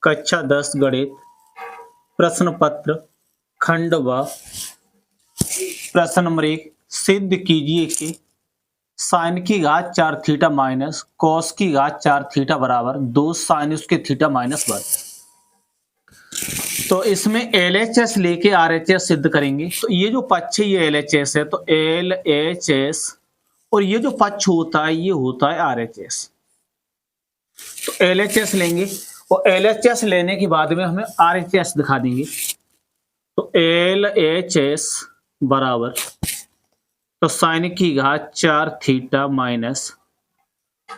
कक्षा 10 गणित प्रश्न पत्र खंड व प्रश्न नंबर 1 सिद्ध कीजिए कि साइन की घात 4 थीटा माइनस कॉस की घात 4 थीटा बराबर 2 साइन उसके थीटा माइनस 1। तो इसमें LHS लेके RHS सिद्ध करेंगे। तो ये जो पक्ष है ये LHS है, तो LHS और ये जो पक्ष होता है ये होता है RHS। तो LHS लेंगे और LHS लेने के बाद में हमें RHS दिखा देंगे। तो LHS बराबर तो साइन की घात 4 थीटा माइनस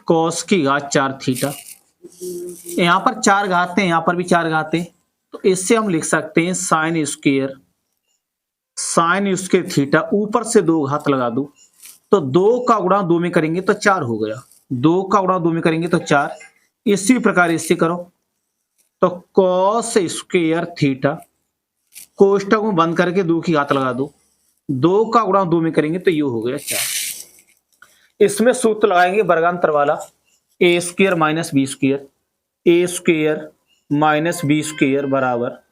कॉस की घात 4 थीटा। यहां पर 4 घात है, यहां पर भी 4 घात है, तो इससे हम लिख सकते हैं साइन स्क्वायर थीटा, ऊपर से 2 घात लगा दो तो 2 का गुणा 2 में करेंगे तो 4 हो गया, 2 का गुणा 2 में करेंगे तो 4। इसी प्रकार इससे करो तो कॉस स्क्वायर थीटा, कोष्टक में बंद करके 2 की घात लगा दो, 2 का गुणा 2 में करेंगे तो ये हो गया 4। इसमें सूत्र लगाएंगे वर्गांतर वाला, ए स्क्वायर माइनस बी स्क्वायर, ए स्क्वायर माइनस बी स्क्वायर बराबर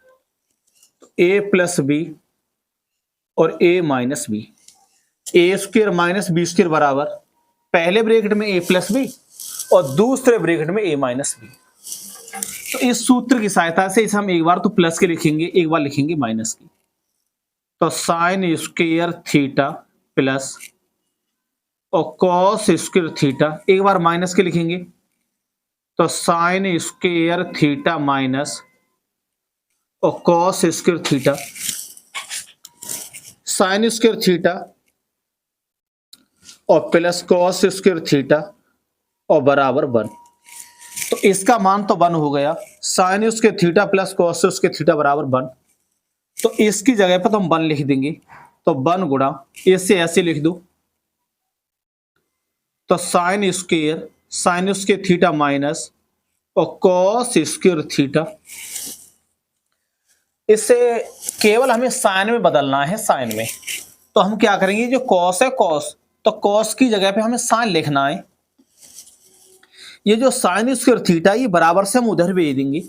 ए प्लस बी और ए माइनस बी। ए स्क्वायर माइनस बी स्क्वायर बराबर पहले ब्रैकेट में ए प्लस बी और दूसरे ब्रैकेट में ए माइनस बी। तो इस सूत्र की सहायता से इसे हम एक बार तो प्लस के लिखेंगे, एक बार लिखेंगे माइनस की। तो साइन स्क्वायर थीटा प्लस और कॉस स्क्वायर थीटा, एक बार माइनस के लिखेंगे तो साइन स्क्वायर थीटा माइनस और cos square theta, sign square theta और प्लस कॉस स्क्वायर थीटा और बराबर 1। तो इसका मान तो 1 हो गया, sign square theta plus cos square theta बराबर 1। तो इसकी जगह पर तो हम 1 लिख देंगे, तो 1 गुणा ऐसे ऐसे लिख दो तो साइन स्क्वायर थीटा माइनस और कॉस स्क्वायर थीटा। इससे केवल हमें साइन में बदलना है, साइन में। तो हम क्या करेंगे, जो कॉस है कॉस, तो कॉस की जगह पे हमें साइन लिखना है। ये जो साइन स्क्वायर थीटा ये बराबर से हम उधर भेज देंगे,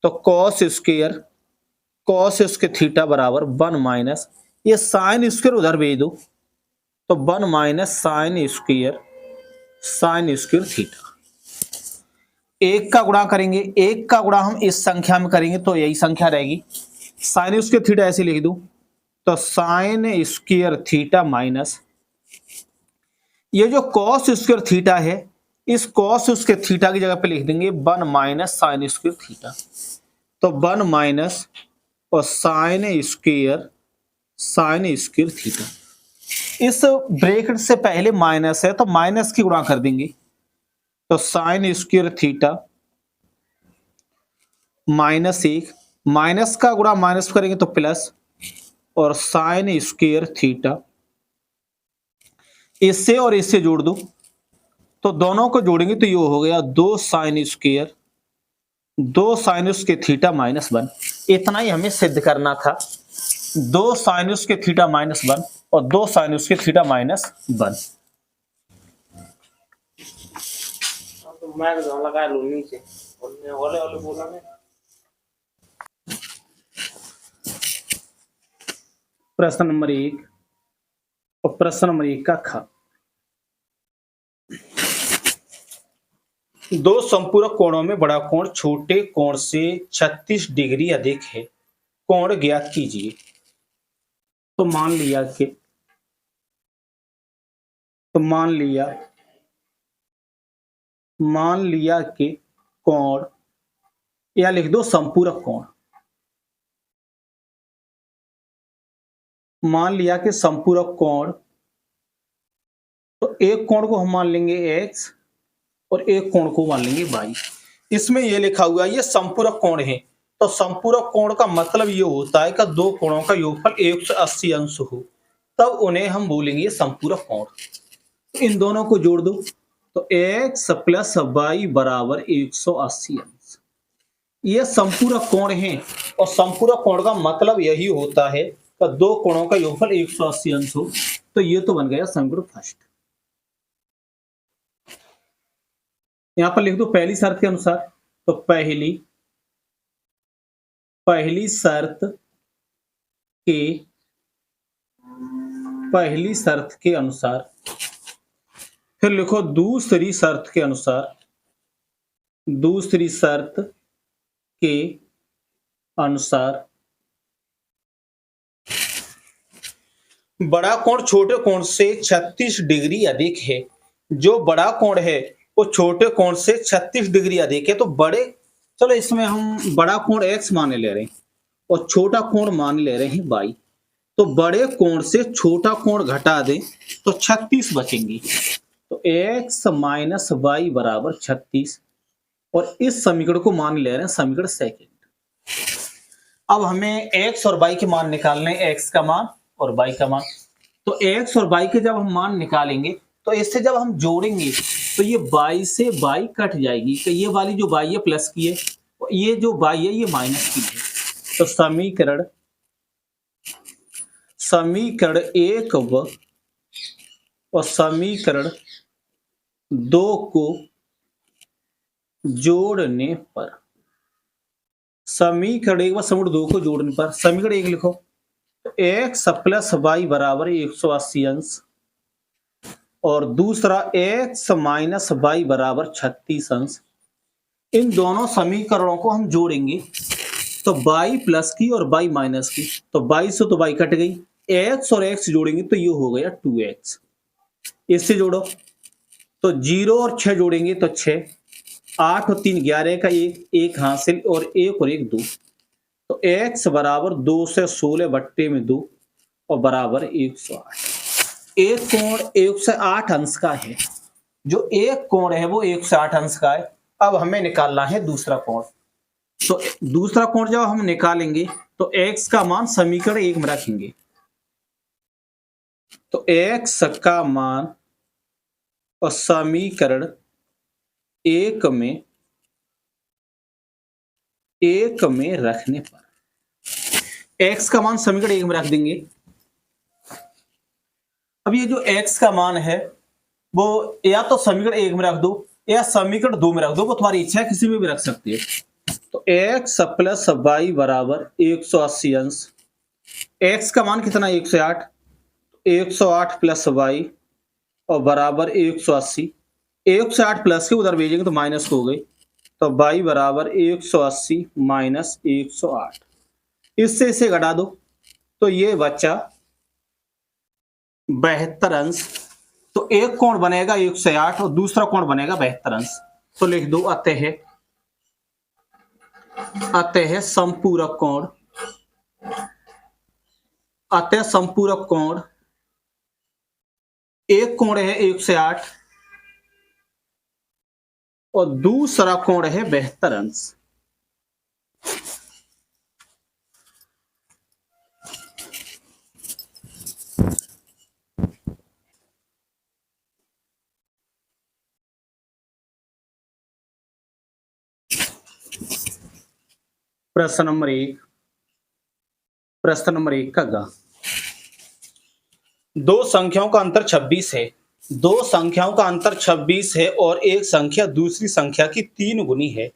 तो कॉस स्क्वायर थीटा बराबर 1 माइनस ये साइन स्क्वायर उधर भेज दो तो 1 माइनस साइन स्क्वायर थीटा। एक का गुणा करेंगे, एक का गुणा हम इस संख्या में करेंगे तो यही संख्या रहेगी। साइन स्क्वायर थीटा ऐसे लिख दो तो साइन स्क्वायर थीटा माइनस ये जो कॉस स्क्वायर थीटा है, इस कॉस स्क्वायर थीटा की जगह पे लिख देंगे 1 माइनस साइन स्क्वायर थीटा। तो 1 माइनस और साइन स्क्वायर थीटा। इस ब्रैकेट से पहले माइनस है तो माइनस की गुणा कर देंगे, तो sine square theta minus 1, minus का गुणा माइनस करेंगे तो प्लस और साइन स्क्वायर थीटा, इससे और इससे जोड़ दो तो दोनों को जोड़ेंगे तो ये हो गया 2 साइन स्क्वायर थीटा माइनस 1। इतना ही हमें सिद्ध करना था, 2 साइन स्क्वायर थीटा माइनस 1 और 2 साइन स्क्वायर थीटा माइनस 1। प्रश्न नंबर 1 और प्रश्न नंबर 1 का ख, 2 संपूरक कोणों में बड़ा कोण छोटे कोण से 36 डिग्री अधिक है, कोण ज्ञात कीजिए। तो मान लिया कि कोण, या लिख दो संपूरक कोण। मान लिया कि संपूरक कोण, तो एक कोण को हम मान लेंगे x और एक कोण को मान लेंगे y। इसमें यह लिखा हुआ है ये संपूरक कोण है, तो संपूरक कोण का मतलब ये होता है कि 2 कोणों का योगफल 180 अंश हो, तब उन्हें हम बोलेंगे संपूरक कोण। तो इन दोनों को जोड़ दो तो x प्लस y बराबर 180 अंश। ये संपूरक कोण है और संपूरक कोण का मतलब यही होता है कि 2 कोणों का योगफल 180 अंश हो। तो ये तो बन गया समीकरण फर्स्ट। यहां पर लिख दो पहली शर्त के अनुसार। तो पहली के पहली शर्त के अनुसार, फिर लिखो दूसरी शर्त के अनुसार, दूसरी शर्त के अनुसार बड़ा कोण छोटे कोण से 36 डिग्री अधिक है। जो बड़ा कोण है वो छोटे कोण से 36 डिग्री अधिक है। तो बड़े, चलो इसमें हम बड़ा कोण x मान ले रहे हैं और छोटा कोण मान ले रहे हैं y। तो बड़े कोण से छोटा कोण घटा दें तो 36 बचेंगी। तो x माइनस वाई बराबर 36, और इस समीकरण को मान ले रहे हैं समीकरण सेकंड। अब हमें x और y के मान निकालने, x का मान और y का मान। तो x और y के जब हम मान निकालेंगे तो इससे जब हम जोड़ेंगे तो ये y से y कट जाएगी। तो ये वाली जो y है प्लस की है, ये जो y है ये माइनस की है। तो समीकरण एक और समीकरण 2 को जोड़ने पर, समीकरण 1 व समीकरण 2 को जोड़ने पर, समीकरण 1 लिखो x प्लस वाई बराबर 180 अंश, और दूसरा x माइनस वाई बराबर 36 अंश। इन दोनों समीकरणों को हम जोड़ेंगे तो y प्लस की और y माइनस की, तो y से तो y कट गई, x और x जोड़ेंगे तो ये हो गया 2x। इससे जोड़ो तो 0 और 6 जोड़ेंगे तो 6, 8 और 3 11 का एक हासिल, और 1 और 1 2। तो x बराबर 2 से 16 बट्टे में 2 और बराबर 108। एक कोण 108 अंश का है। जो एक कोण है वो 108 अंश का है। अब हमें निकालना है दूसरा कोण। तो दूसरा कोण जब हम निकालेंगे तो x का मान समीकरण 1 में रखेंगे। तो x का मान और समीकरण 1 में रखने पर x का मान समीकरण 1 में रख देंगे। अब ये जो x का मान है वो या तो समीकरण 1 में रख दो या समीकरण 2 में रख दो, वो तुम्हारी इच्छा है, किसी में भी रख सकती है। तो x प्लस वाई बराबर 180 अंश, x का मान कितना 108, 108 प्लस वाई और बराबर 180। 108 प्लस के उधर भेजेंगे तो माइनस हो गई, तो y बराबर 180 माइनस 108। इससे इसे घटा दो तो ये बच्चा 72 अंश। तो एक कोण बनेगा 108 और दूसरा कोण बनेगा 72 अंश। तो लिख दो अतः संपूरक कोण, एक कोण है 108 और दूसरा कोण है 72 अंश। प्रश्न नंबर 1 का ग। दो संख्याओं का अंतर 26 है। दो संख्याओं का अंतर 26 है और एक संख्या दूसरी संख्या की 3 गुनी है।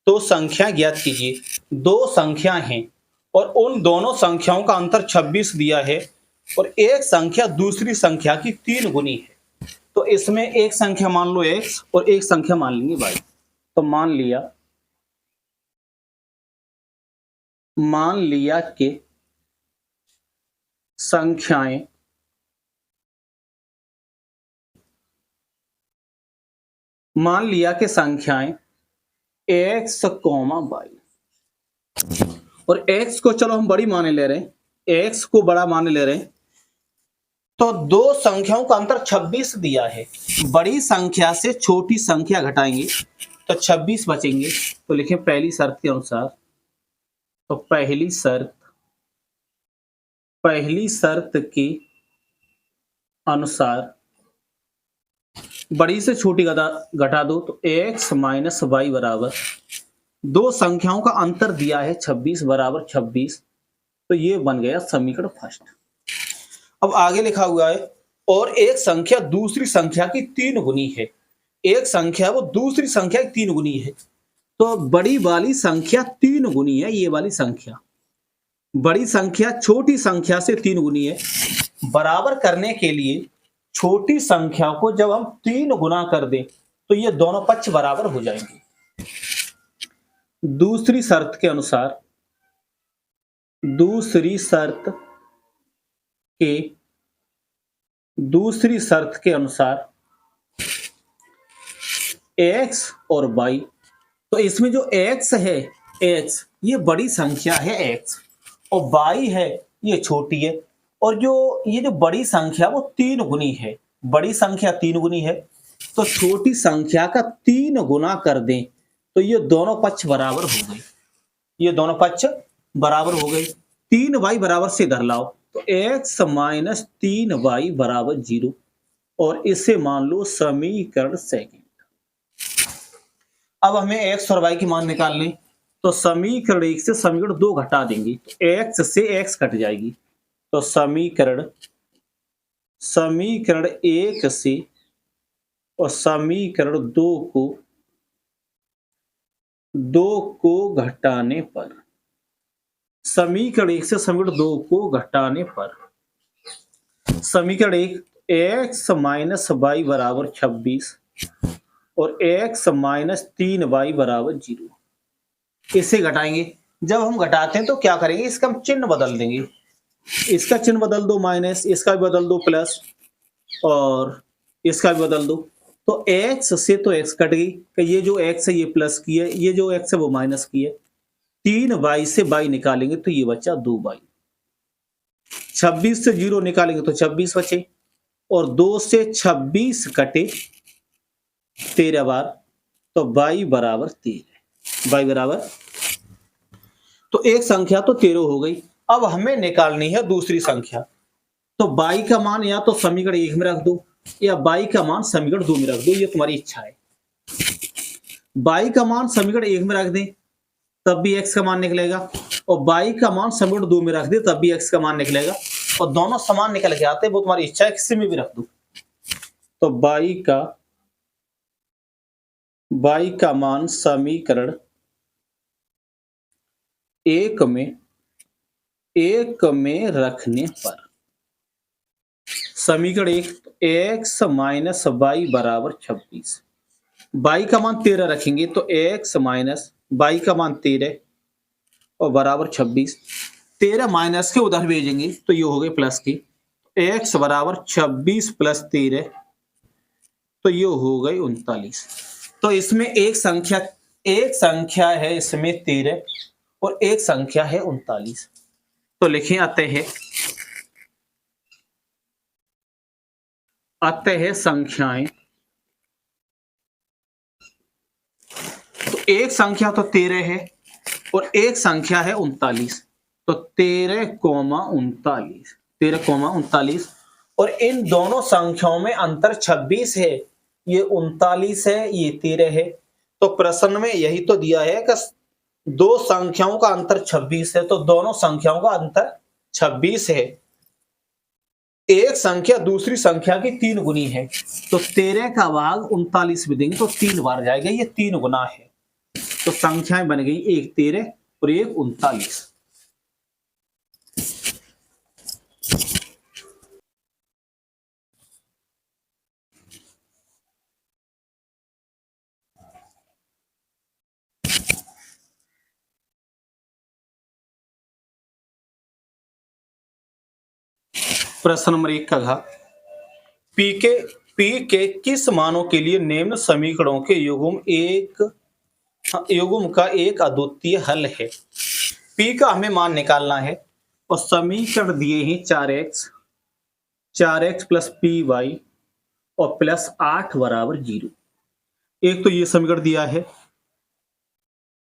तो संख्या ज्ञात कीजिए। दो संख्या हैं और उन दोनों संख्याओं का अंतर 26 दिया है और एक संख्या दूसरी संख्या की 3 गुनी है। तो इसमें एक संख्या मान लो x और एक संख्या मान लेंगे y। तो मान लिया कि संख्याएं x, y, और x को चलो हम बड़ी माने ले रहे हैं, x को बड़ा माने ले रहे हैं। तो दो संख्याओं का अंतर 26 दिया है। बड़ी संख्या से छोटी संख्या घटाएंगे तो 26 बचेंगे। तो लिखें पहली शर्त के अनुसार। तो पहली शर्त के अनुसार बड़ी से छोटी घटा दो तो x माइनस वाई बराबर, दो संख्याओं का अंतर दिया है 26 बराबर 26। तो ये बन गया समीकरण फर्स्ट। अब आगे लिखा हुआ है और एक संख्या दूसरी संख्या की 3 गुनी है। एक संख्या है वो दूसरी संख्या की 3 गुनी है। तो बड़ी वाली संख्या 3 गुनी है, ये वाली संख्या बड़ी संख्या छोटी संख्या से 3 गुनी है। बराबर करने के लिए छोटी संख्या को जब हम 3 गुना कर दें तो ये दोनों पक्ष बराबर हो जाएंगे। दूसरी शर्त के अनुसार दूसरी शर्त के अनुसार x और y, तो इसमें जो x है, x ये बड़ी संख्या है x, और y है ये छोटी है, और ये जो बड़ी संख्या वो 3 गुनी है, बड़ी संख्या 3 गुनी है, तो छोटी संख्या का 3 गुना कर दें तो ये दोनों पक्ष बराबर हो गए, ये दोनों पक्ष बराबर हो गए। 3y बराबर से इधर लाओ तो x माइनस 3y बराबर 0, और इसे मान लो समीकरण सेकंड। अब हमें x और y की मान निकालनी, तो समीकरण 1 से समीकरण 2 घटा देंगे तो x से x कट जाएगी, तो समीकरण 1 से और समीकरण 2 को घटाने पर, समीकरण 1 से समीकरण 2 को घटाने पर समीकरण 1 x माइनस वाई बराबर 26 और x माइनस 3y बराबर 0, इसे घटाएंगे। जब हम घटाते हैं तो क्या करेंगे, इसका हम चिन्ह बदल देंगे, इसका चिन्ह बदल दो माइनस, इसका भी बदल दो प्लस, और इसका भी बदल दो, तो x से तो x कट गई, ये जो x है ये प्लस की है, ये जो x है वो माइनस की है, 3y से y निकालेंगे तो ये बचा 2y, 26 से 0 निकालेंगे तो 26 बचे, और 2 से 26 कटे 13 बार, तो y बराबर 13, y बराबर, तो एक संख्या तो 13 हो गई। अब हमें निकालनी है दूसरी संख्या, तो y का मान या तो समीकरण 1 में रख दो या y का मान समीकरण 2 में रख दो, ये तुम्हारी इच्छा है। y का मान समीकरण 1 में रख दें तब भी x का मान निकलेगा, और y का मान समीकरण 2 में रख दे तब भी x का मान निकलेगा, और दोनों समान निकल के आते हैं, वो तुम्हारी इच्छा है, किसी में भी रख दो। तो y का मान समीकरण 1 में रखने पर, समीकरण 1 x माइनस वाई बराबर 26, y का मान 13 रखेंगे तो x माइनस y का मान 13 और बराबर 26, 13 माइनस के उधर भेजेंगे तो ये हो गए प्लस की, x बराबर 26 प्लस 13 तो ये हो गई 39। तो इसमें एक संख्या है इसमें 13 और एक संख्या है 39। तो लिखें आते हैं संख्याएं, तो एक संख्या तो 13 है और एक संख्या है 39, तो 13,39 और इन दोनों संख्याओं में अंतर 26 है, ये 39 है, ये 13 है। तो प्रश्न में यही तो दिया है कि दो संख्याओं का अंतर 26 है, तो दोनों संख्याओं का अंतर 26 है। एक संख्या दूसरी संख्या की 3 गुनी है, तो 13 का भाग 39 में देंगे तो 3 बार जाएगा, ये 3 गुना है। तो संख्याएं बन गई, एक 13 और एक 39। प्रश्न नंबर 1 का घ, पी के किस मानों के लिए निम्न समीकरणों के युग्म का एक अद्वितीय हल है। पी का हमें मान निकालना है और समीकरण दिए हैं 4x प्लस पी वाई और प्लस 8 बराबर 0। एक तो ये समीकरण दिया है,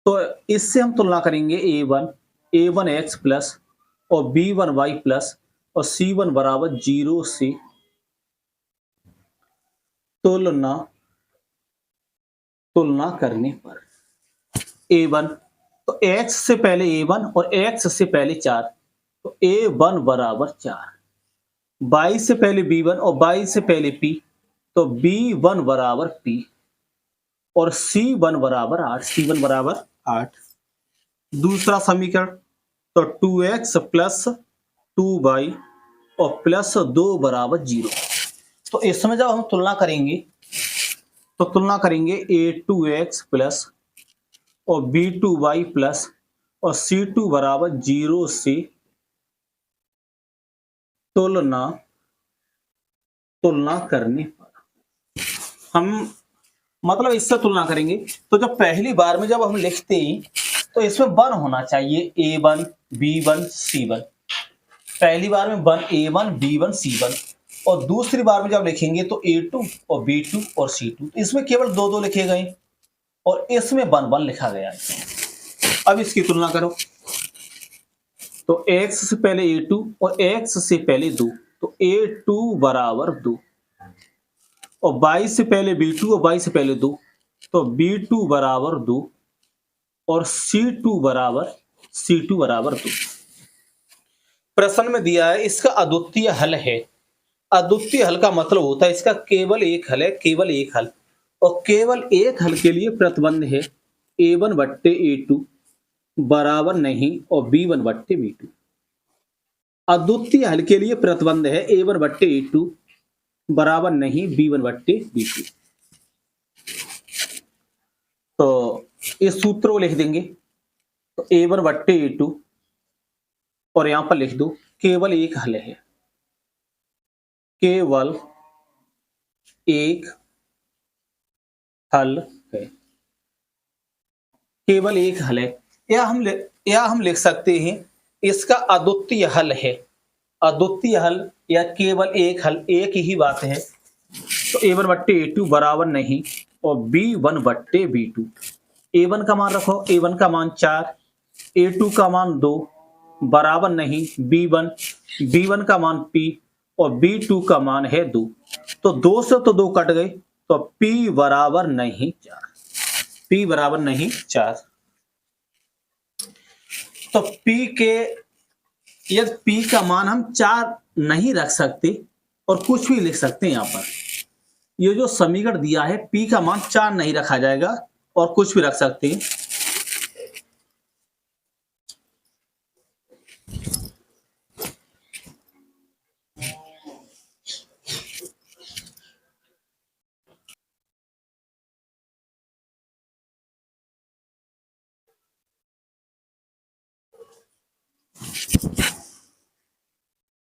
तो इससे हम तुलना करेंगे a1 x प्लस और b1 y प्लस और c1 बराबर 0 से तुलना करने पर a1, तो x से पहले a1 और x से पहले 4, तो a1 बराबर 4, y से पहले b1 और y से पहले p, तो b1 बराबर p, और C1 बराबर 8, C1 बराबर 8। दूसरा समीकरण, तो 2x प्लस 2y और प्लस 2 बराबर 0। तो इसमें जब हम तुलना करेंगे तो तुलना करेंगे a2x प्लस और b2y प्लस और c2 बराबर 0 से तुलना करने पर हम मतलब इससे तुलना करेंगे। तो जब पहली बार में जब हम लिखते हैं तो इसमें 1 होना चाहिए, a1 b1 c1। पहली बार में 1 a1 b1 c1 और दूसरी बार में जब लिखेंगे तो a2 और b2 और c2। तो इसमें केवल 2 लिखे गए और इसमें 1 लिखा गया है। अब इसकी तुलना करो, तो x से पहले a2 और x से पहले 2, तो a2 बराबर 2 और y से पहले b2 और y से पहले 2, तो b2 बराबर 2 और c2 बराबर 2। प्रश्न में दिया है इसका अद्वितीय हल है। अद्वितीय हल का मतलब होता है इसका केवल एक हल है, केवल एक हल। और केवल एक हल के लिए प्रतिबंध है a1 बट्टे a2 बराबर नहीं और b1 बट्टे b2। अद्वितीय हल के लिए प्रतिबंध है a1 बट्टे a2 बराबर नहीं b1 बट्टे b2। तो इस सूत्र को लिख देंगे, तो a1 बट्टे a2 और यहां पर लिख दो केवल एक हल है, केवल एक हल है, केवल एक हल है। या हम लिख सकते हैं इसका अद्वितीय हल है। अद्वितीय हल या केवल एक हल एक ही बात है। तो a1 बट्टे a2 बराबर नहीं और b1 बट्टे b2। a1 का मान रखो, a1 का मान 4, a2 का मान 2 बराबर नहीं b1 का मान p और b2 का मान है 2। तो 2 से तो 2 कट गए, तो p बराबर नहीं 4, p बराबर नहीं 4। तो p के यदि p का मान हम 4 नहीं रख सकते और कुछ भी लिख सकते हैं। यहां पर ये जो समीकरण दिया है p का मान 4 नहीं रखा जाएगा और कुछ भी रख सकते हैं।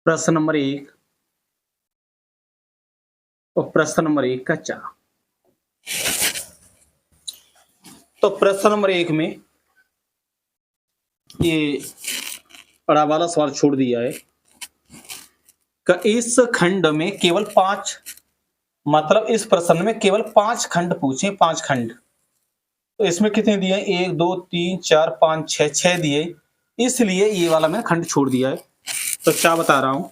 प्रश्न नंबर 1 और प्रश्न नंबर 1 का 4। तो प्रश्न नंबर 1 में ये बड़ा वाला सवाल छोड़ दिया है कि इस खंड में केवल 5, मतलब इस प्रश्न में केवल 5 खंड पूछे, 5 खंड। तो इसमें कितने दिए? 1 2 3 4 5 6 दिए, इसलिए ये वाला मैंने खंड छोड़ दिया है। तो क्या बता रहा हूं,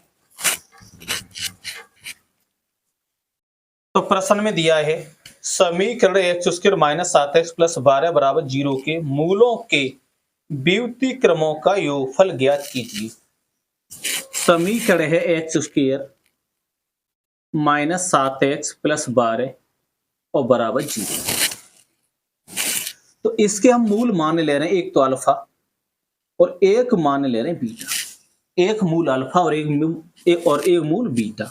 तो प्रश्न में दिया है समीकरण x² माइनस 7x प्लस 12 बराबर 0 के मूलों के व्युत्क्रमों क्रमों का योगफल ज्ञात कीजिए। समीकरण है x² माइनस 7x प्लस 12 और बराबर 0। तो इसके हम मूल मान ले रहे हैं, एक तो अल्फा और एक मान ले रहे हैं बीटा। एक मूल अल्फा और एक मूल बीटा।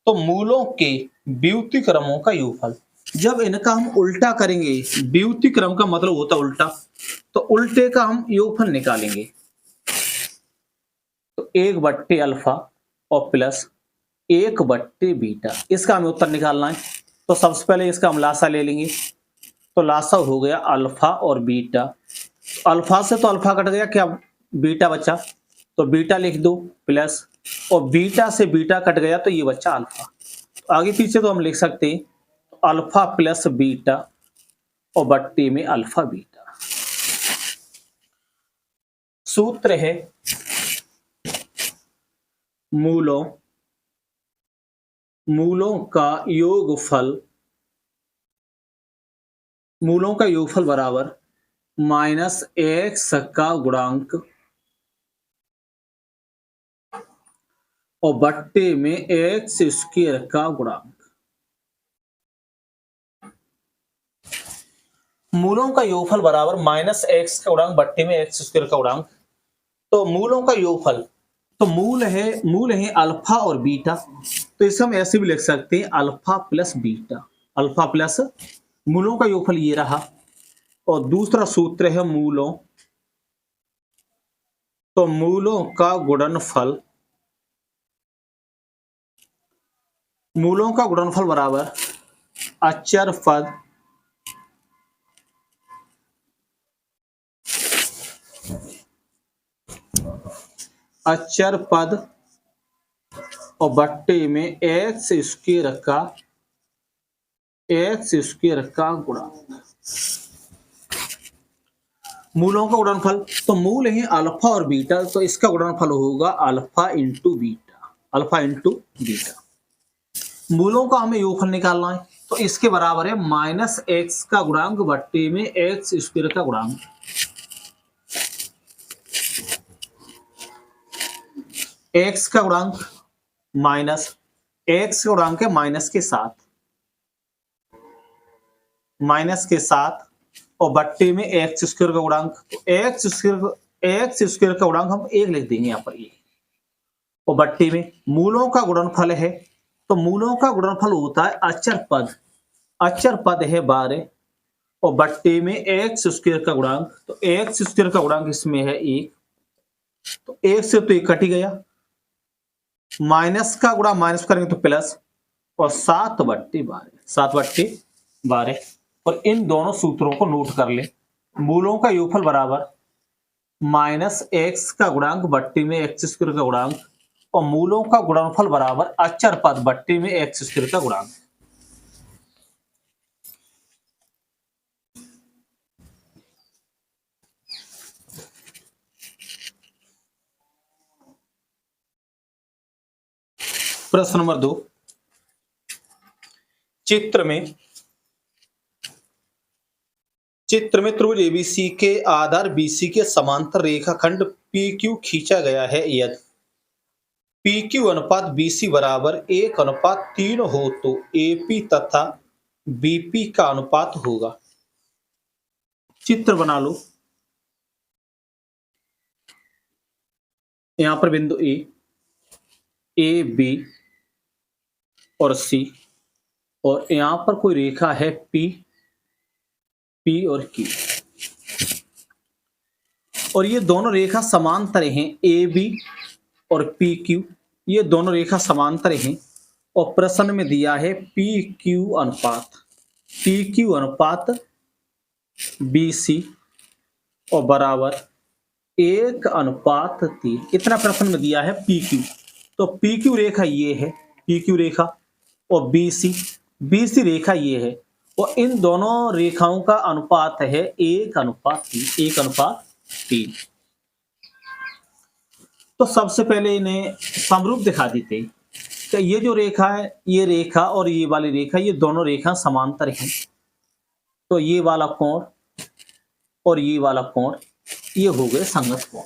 तो मूलों के व्युत्क्रमों का योगफल, जब इनका हम उल्टा करेंगे, व्युत्क्रम का मतलब होता है उल्टा, तो उल्टे का हम योगफल निकालेंगे। तो 1 बट्टे अल्फा और प्लस 1 बट्टे बीटा, इसका हमें उत्तर निकालना है। तो सबसे पहले इसका हम लासा ले लेंगे, तो लासा हो गया अल्फा और बीटा। अल्फा से तो अल्फा कट गया, क्या बीटा बचा, तो बीटा लिख दो प्लस, और बीटा से बीटा कट गया तो ये बचा अल्फा। तो आगे पीछे तो हम लिख सकते हैं अल्फा प्लस बीटा और बट्टे में अल्फा बीटा। सूत्र है मूलों का योगफल बराबर माइनस x का गुणांक और बट्टे में x² का गुणांक। मूलों का योगफल बराबर माइनस एक्स का गुणांक बट्टे में एक्स स्क्वायर का गुणांक। तो मूलों का योगफल, तो मूल है अल्फा और बीटा, तो इसे हम ऐसे भी लिख सकते हैं alpha plus beta, alpha plus, मूलों का योगफल ये रहा। और दूसरा सूत्र है मूलों, तो मूलों का गुणनफल, मूलों का गुणनफल बराबर अचर पद और बट्टे में एक्स स्क्वायर का गुणांक। मूलों का गुणनफल, तो मूल है अल्फा और बीटा, तो इसका गुणनफल होगा alpha into beta, alpha into beta. मूलों का हमें योगफल निकालना है, तो इसके बराबर है माइनस एक्स का गुणांक बट्टे में एक्स स्क्वायर का गुणांक। एक्स का गुणांक माइनस, एक्स का गुणांक है माइनस के साथ और बट्टे में एक्स स्क्वायर का गुणांक। तो एक्स स्क्वायर का गुणांक हम एक लिख देंगे यहाँ पर ये, और बट्टे में मूलों का गुणनफल है, तो मूलों का गुणनफल होता है अचर पद है 12 और बट्टे में एक्स स्क्वायर का गुणांक। तो एक्स स्क्वायर का गुणांक इसमें है 1, तो 1 से तो 1 कट ही गया, माइनस का गुणा माइनस करेंगे तो प्लस, और 7/12। और इन दोनों सूत्रों को नोट कर ले। मूलों का योगफल बराबर माइनस एक्स का गुणांक बट्टे में एक्स स्क्वायर का गुणांक, और मूलों का गुणनफल बराबर अचर पद बट्टे में एक्स स्क्वायर का गुणांक। प्रश्न नंबर 2, चित्र में त्रिभुज एबीसी के आधार बीसी के समांतर रेखाखंड पीक्यू खींचा गया है। यदि पीक्यू अनुपात बीसी बराबर 1:3 हो तो एपी तथा बीपी का अनुपात होगा। चित्र बना लो। यहां पर बिंदु ए बी और सी, और यहां पर कोई रेखा है पी और क्यू, और ये दोनों रेखा समांतर हैं, ए बी और पी क्यू, ये दोनों रेखा समांतर हैं। और प्रश्न में दिया है पी क्यू अनुपात बीसी और बराबर 1:3, इतना प्रश्न में दिया है पी क्यू। तो पी क्यू रेखा ये है, पी क्यू रेखा, और बीसी रेखा ये है, और इन दोनों रेखाओं का अनुपात है 1:3। तो सबसे पहले इन्हें समरूप दिखा देते हैं। तो ये जो रेखा है, ये रेखा और ये वाली रेखा, ये दोनों रेखा समांतर हैं। तो ये वाला कोण और ये वाला कोण, ये हो गए संगत कोण,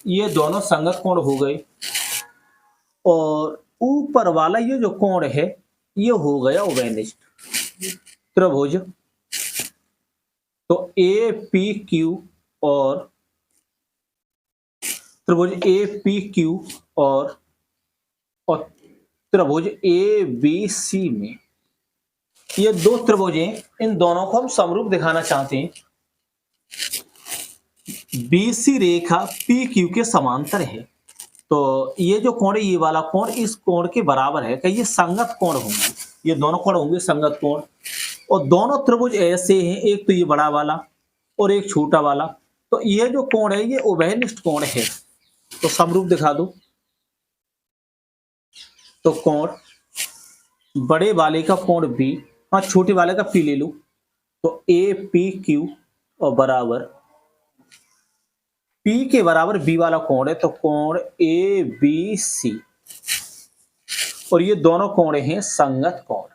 ये दोनों संगत कोण हो गए। और ऊपर वाला ये जो कोण है, ये हो गया उभयनिष्ठ त्रिभुज। तो ए पी क्यू और त्रिभुज ए पी क्यू और त्रिभुज ए बी सी में, ये दो त्रिभुज हैं, इन दोनों को हम समरूप दिखाना चाहते हैं। बीसी रेखा पी क्यू के समांतर है, तो ये जो कोण है, ये वाला कोण इस कोण के बराबर है, कि ये संगत कोण होंगे, ये दोनों कोण होंगे संगत कोण। और दोनों त्रिभुज ऐसे हैं, एक तो ये बड़ा वाला और एक छोटा वाला, तो ये जो कोण है ये उभयनिष्ठ कोण है। तो समरूप दिखा दो। तो कोण बड़े वाले का कोण बी, हाँ छोटे वाले का पी ले लो, तो ए पी क्यू और बराबर पी के बराबर बी वाला कोण है, तो कोण ए बी सी, और ये दोनों कोण हैं संगत कोण,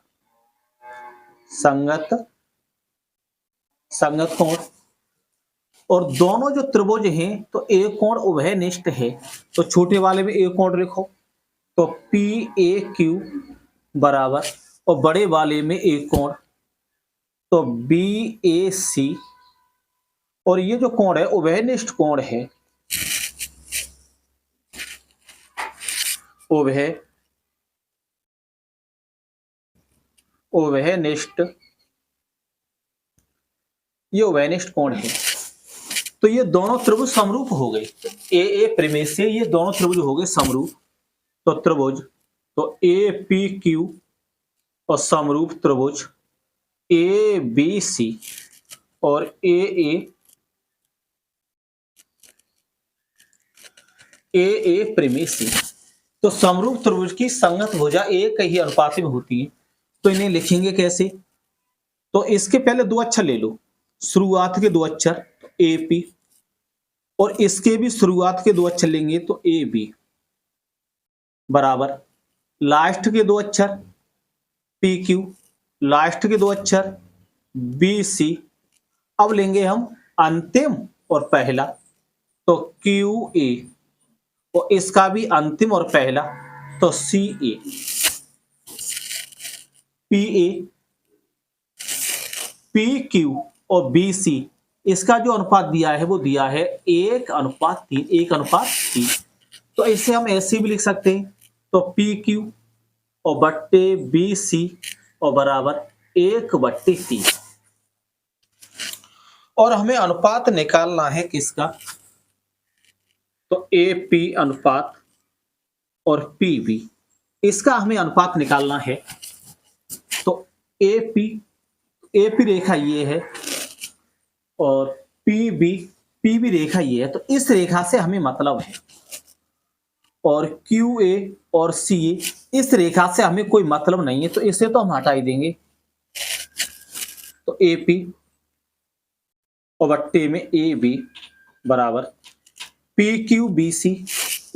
संगत कोण। और दोनों जो त्रिभुज हैं, तो एक कोण उभयनिष्ठ है, तो छोटे वाले में एक कोण लिखो, तो पी ए क्यू बराबर, और बड़े वाले में एक कोण तो बी ए सी, और ये जो कोण है उभयनिष्ठ कोण है, उभयनिष्ठ, ये उभयनिष्ठ कोण है। तो ये दोनों त्रिभुज समरूप हो गए, ए प्रेमिस से ये दोनों त्रिभुज हो गए समरूप। तो त्रिभुज, तो ए पी क्यू और समरूप त्रिभुज ए बी सी और ए प्रेमिस सी। तो समरूप त्रिभुज की संगत भुजा एक ही अनुपात में होती है। तो इन्हें लिखेंगे कैसे? तो इसके पहले दो अक्षर ले लो, शुरुआत के दो अक्षर ए पी, और इसके भी शुरुआत के दो अक्षर लेंगे तो ए बी, बराबर लास्ट के दो अक्षर पी क्यू, लास्ट के दो अक्षर बी सी। अब लेंगे हम अंतिम और पहला, तो क्यू ए, और इसका भी अंतिम और पहला, तो सी ए। पी ए, पी क्यू और बी सी, इसका जो अनुपात दिया है वो दिया है 1:3, 1:3। तो इसे हम ऐसे भी लिख सकते हैं, तो पी क्यू और बट्टे बी सी और बराबर 1/3। और हमें अनुपात निकालना है किसका? तो ए पी अनुपात और पी बी, इसका हमें अनुपात निकालना है। तो ए पी रेखा ये है और पी बी रेखा ये है, तो इस रेखा से हमें मतलब है। और क्यू ए और सी ए, इस रेखा से हमें कोई मतलब नहीं है, तो इसे तो हम हटा ही देंगे। तो ए पी और बट्टे में ए बी बराबर पी क्यू बी सी,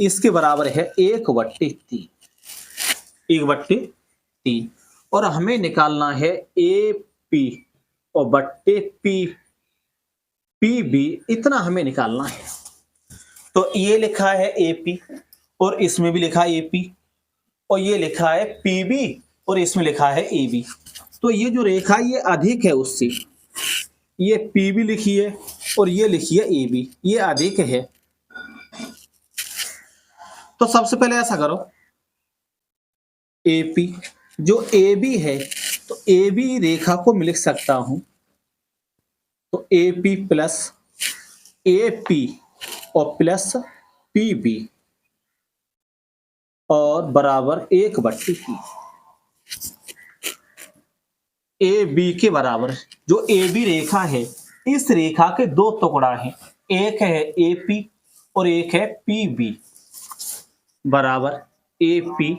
इसके बराबर है 1/3, 1/3। और हमें निकालना है ए पी और बट्टे पी बी, इतना हमें निकालना है। तो ये लिखा है ए पी और इसमें भी लिखा है ए पी, और ये लिखा है पी बी और इसमें लिखा है ए बी। तो ये जो रेखा ये अधिक है उससे, ये पी बी लिखी है और ये लिखी है ए बी, ये अधिक है। तो सबसे पहले ऐसा करो, ए पी जो ए बी है, तो ए बी रेखा को मैं लिख सकता हूं, तो A P plus A P और प्लस पी बी और बराबर 1/3। ए बी के बराबर, जो ए बी रेखा है, इस रेखा के दो टुकड़ा हैं, एक है ए पी और एक है पी बी, बराबर ए पी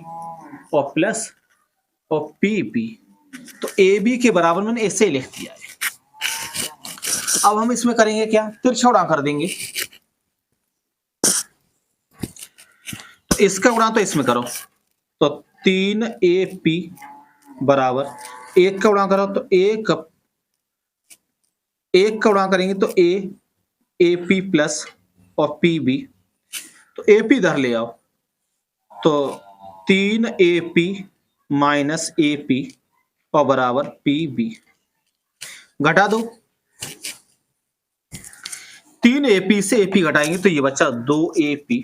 और प्लस और पी बी। तो ए बी के बराबर मैंने ऐसे ही लिख दिया है। अब हम इसमें करेंगे क्या? तिरछा गुणा कर देंगे। तो इसका गुणा तो इसमें करो, तो 3AP बराबर 1 का गुणा करो तो 1 का गुणा करेंगे तो AP प्लस और PB, तो AP इधर ले आओ, तो 3AP माइनस AP और बराबर PB। घटा दो, 3AP से AP घटाएंगे तो ये बचा 2AP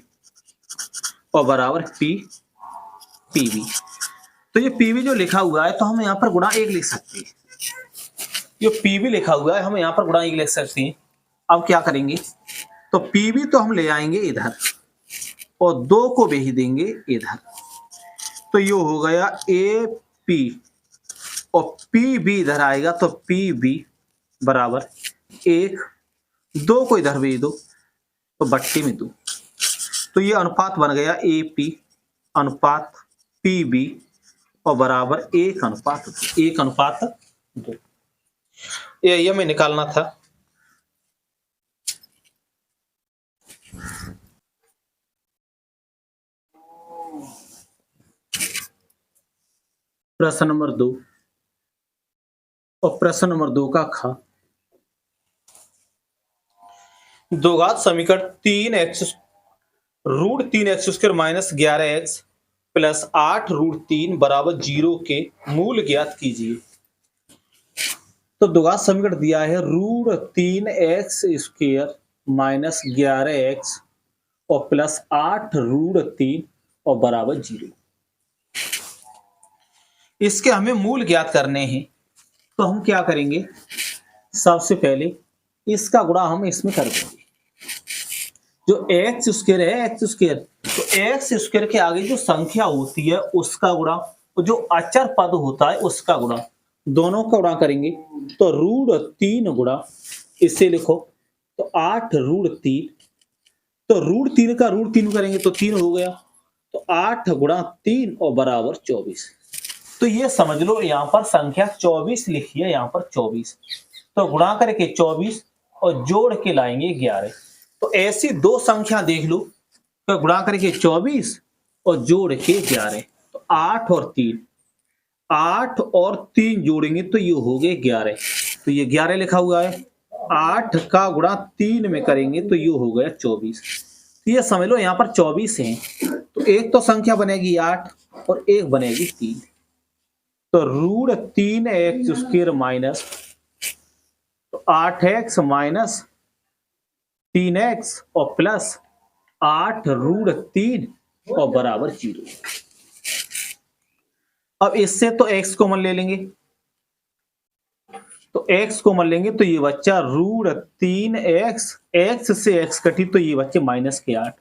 और बराबर PB। तो ये PB जो लिखा हुआ है तो हम यहाँ पर गुणा 1 लिख सकते हैं। ये PB लिखा हुआ है, हम यहाँ पर गुणा 1 लिख सकते हैं। अब क्या करेंगे, तो PB तो हम ले आएंगे इधर और 2 को भेज देंगे इधर, तो ये हो गया AP और PB इधर आएगा तो PB बराबर 1, 2 को इधर भेज दो तो बट्टे में 2, तो ये अनुपात बन गया AP अनुपात PB और बराबर 1:2। ये हमें निकालना था। प्रश्न नंबर 2 और प्रश्न नंबर 2 का ख, द्विघात समीकरण 3x √3x² minus 11x plus 8 √3 बराबर 0 के मूल ज्ञात कीजिए। तो द्विघात समीकरण दिया है √3x² माइनस 11x और प्लस 8√3 और बराबर 0। इसके हमें मूल ज्ञात करने हैं, तो हम क्या करेंगे, सबसे पहले इसका गुणा हम इसमें कर देंगे। जो x² है x², तो x² के आगे जो संख्या होती है उसका गुणा, जो अचर पद होता है उसका गुणा, दोनों का गुणा करेंगे तो √3 गुणा, इसे लिखो तो 8√3, तो √3 का √3 करेंगे तो 3 हो गया, तो 8 गुणा 3 और बराबर 24। तो ये समझ लो यहाँ पर संख्या 24 लिखी है, यहाँ पर 24, तो गुणा करके 24 और जोड़ के लाएंगे 11। तो ऐसी दो संख्या देख लो, तो गुणा करके 24 और जोड़ के 11, तो 8 और 3, 8 और 3 जोड़ेंगे तो ये हो गए 11, तो ये 11 लिखा हुआ है। 8 का गुणा 3 में करेंगे तो ये हो गया 24। तो ये समझ लो यहाँ पर 24 है, तो एक तो संख्या बनेगी 8 और एक बनेगी 3, तो √3x² माइनस, तो 8x माइनस 3x और प्लस 8√3 और बराबर 0। अब इससे तो x कॉमन ले लेंगे, तो x कॉमन लेंगे तो ये बच्चा √3x, x से x कटी तो ये बच्चे माइनस के 8,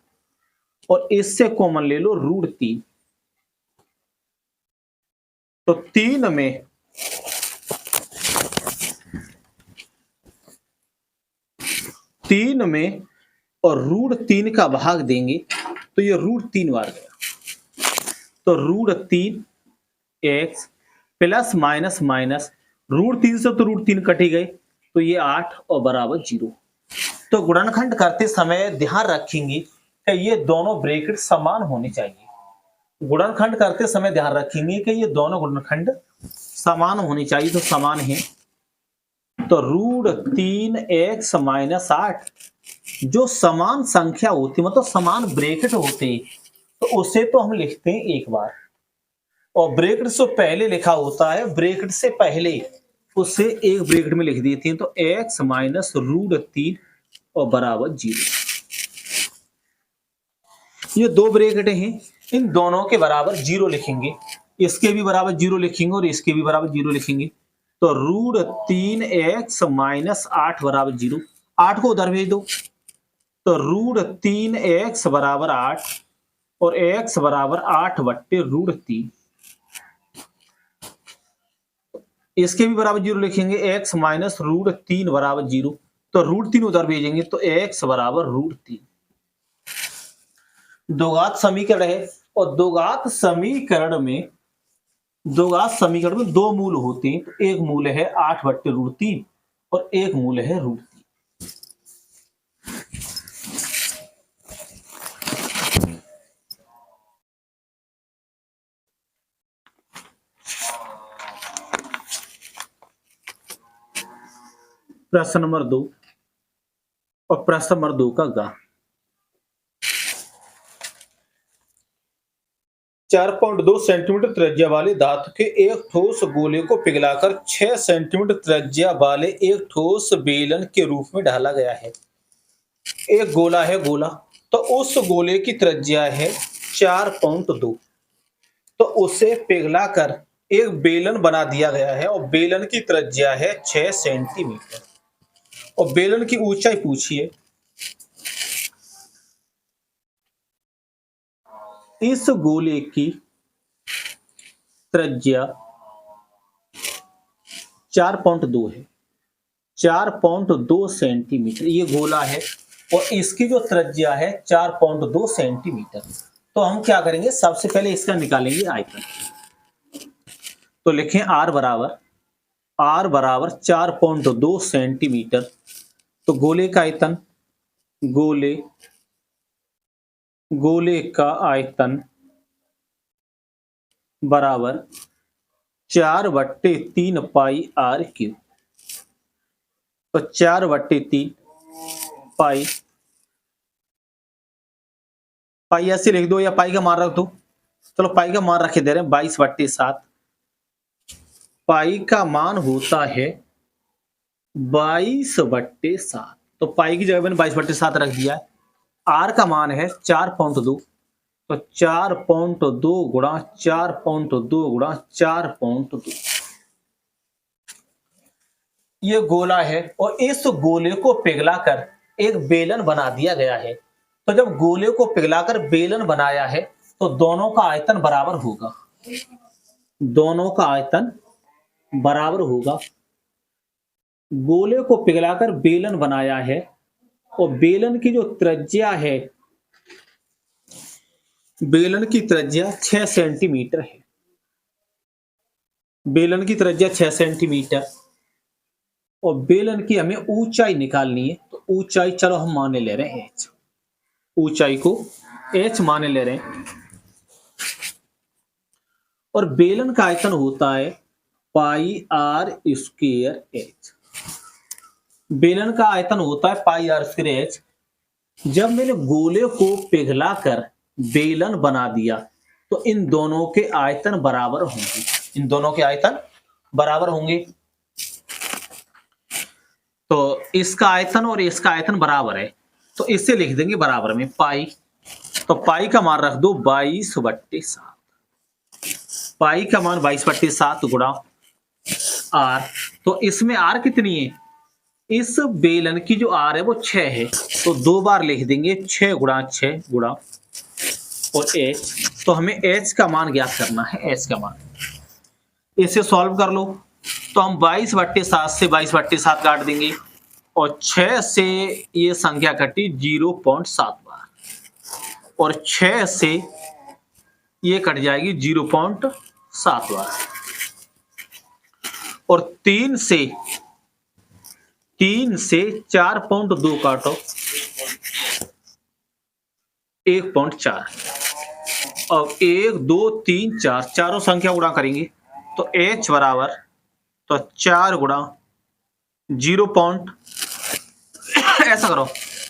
और इससे कॉमन ले लो √3, तो 3 में और √3 का भाग देंगे तो ये √3 बार गया, तो √3x प्लस माइनस माइनस, √3 से तो √3 कटी गए तो ये 8 और बराबर 0। तो गुणनखंड करते समय ध्यान रखेंगे कि ये दोनों ब्रैकेट समान होने चाहिए। गुणनखंड करते समय ध्यान रखेंगे कि ये दोनों गुणनखंड समान होने चाहिए, तो समान है। तो √3x माइनस 8 जो समान संख्या होती, मतलब समान ब्रैकेट होते, तो उसे तो हम लिखते हैं एक बार, और ब्रैकेट से पहले लिखा होता है, ब्रैकेट से पहले उसे एक ब्रैकेट में लिख देते हैं, तो x माइनस √3 और बराबर 0। ये दो ब्रैकेट हैं, इन दोनों के बराबर 0 लिखेंगे, इसके भी बराबर 0 लिखेंगे और इसके भी बराबर 0 लिखेंगे, तो √3x माइनस 8 बराबर 0। 8 को उधर भेज दो, तो √3x बराबर 8 और x बराबर 8/√3, इसके भी बराबर 0 लिखेंगे, x माइनस √3 बराबर 0, तो √3 उधर भेजेंगे तो x बराबर √3। द्विघात समीकरण है, और द्विघात समीकरण में दो मूल होते हैं, तो एक मूल है 8/√3 और एक मूल है √3। प्रश्न नंबर 2 और प्रश्न नंबर 2 का गा 4.2 सेंटीमीटर त्रिज्या वाले धातु के एक ठोस गोले को पिघलाकर 6 सेंटीमीटर त्रिज्या वाले एक ठोस बेलन के रूप में ढाला गया है। एक गोला है गोला, तो उस गोले की त्रिज्या है 4.2, तो उसे पिघलाकर एक बेलन बना दिया गया है और बेलन की त्रिज्या है 6 सेंटीमीटर, और बेलन की ऊंचाई पूछिए। इस गोले की त्रिज्या 4.2 है, 4.2 सेंटीमीटर ये गोला है, और इसकी जो त्रिज्या है 4.2 सेंटीमीटर। तो हम क्या करेंगे, सबसे पहले इसका निकालेंगे आयतन, तो लिखें R बराबर 4.2 सेंटीमीटर, तो गोले का आयतन, गोले का आयतन बराबर 4/3 पाई r³, तो 4/3 पाई ऐसे लिख दो या पाई का मान रख दो, चलो पाई का मान रखे दे रहे हैं 22/7। पाई का मान होता है 22/7। तो पाई की जगह मैंने 22/7 रख दिया है। आर का मान है 4.2, तो 4.2 गुणा 4.2 गुणा 4.2। ये गोला है और इस गोले को पिघलाकर एक बेलन बना दिया गया है। तो जब गोले को पिघलाकर बेलन बनाया है तो दोनों का आयतन बराबर होगा, दोनों का आयतन बराबर होगा। गोले को पिघलाकर बेलन बनाया है और बेलन की जो त्रिज्या है, बेलन की त्रिज्या 6 सेंटीमीटर है। बेलन की त्रिज्या 6 सेंटीमीटर और बेलन की हमें ऊंचाई निकालनी है। तो ऊंचाई चलो हम माने ले रहे हैं h, ऊंचाई को h माने ले रहे हैं। और बेलन का आयतन होता है पाई आर स्क्वायर एच। बेलन का आयतन होता है पाई आर स्क्वायर एच। जब मैंने गोले को पिघलाकर बेलन बना दिया तो इन दोनों के आयतन बराबर होंगे, इन दोनों के आयतन बराबर होंगे। तो इसका आयतन और इसका आयतन बराबर है तो इसे लिख देंगे बराबर में पाई। तो पाई का मान रख दो 22/7। पाई का मान 22/7 गुणा आर। तो इसमें आर कितनी है, इस बेलन की जो आर है वो 6 है, तो 2 बार लिख देंगे 6 गुणा 6 गुणा और h। तो हमें h का मान ज्ञात करना है, h का मान। इसे सॉल्व कर लो तो हम 22/7 से 22/7 काट देंगे और 6 से ये संख्या कटी 0.7 बार और 6 से ये कट जाएगी 0.7 बार और 3 से 4.2 काटो 1.4। अब 1 2 3 4 चारों संख्या गुणा करेंगे तो h बराबर तो 4 गुणा 0. ऐसा करो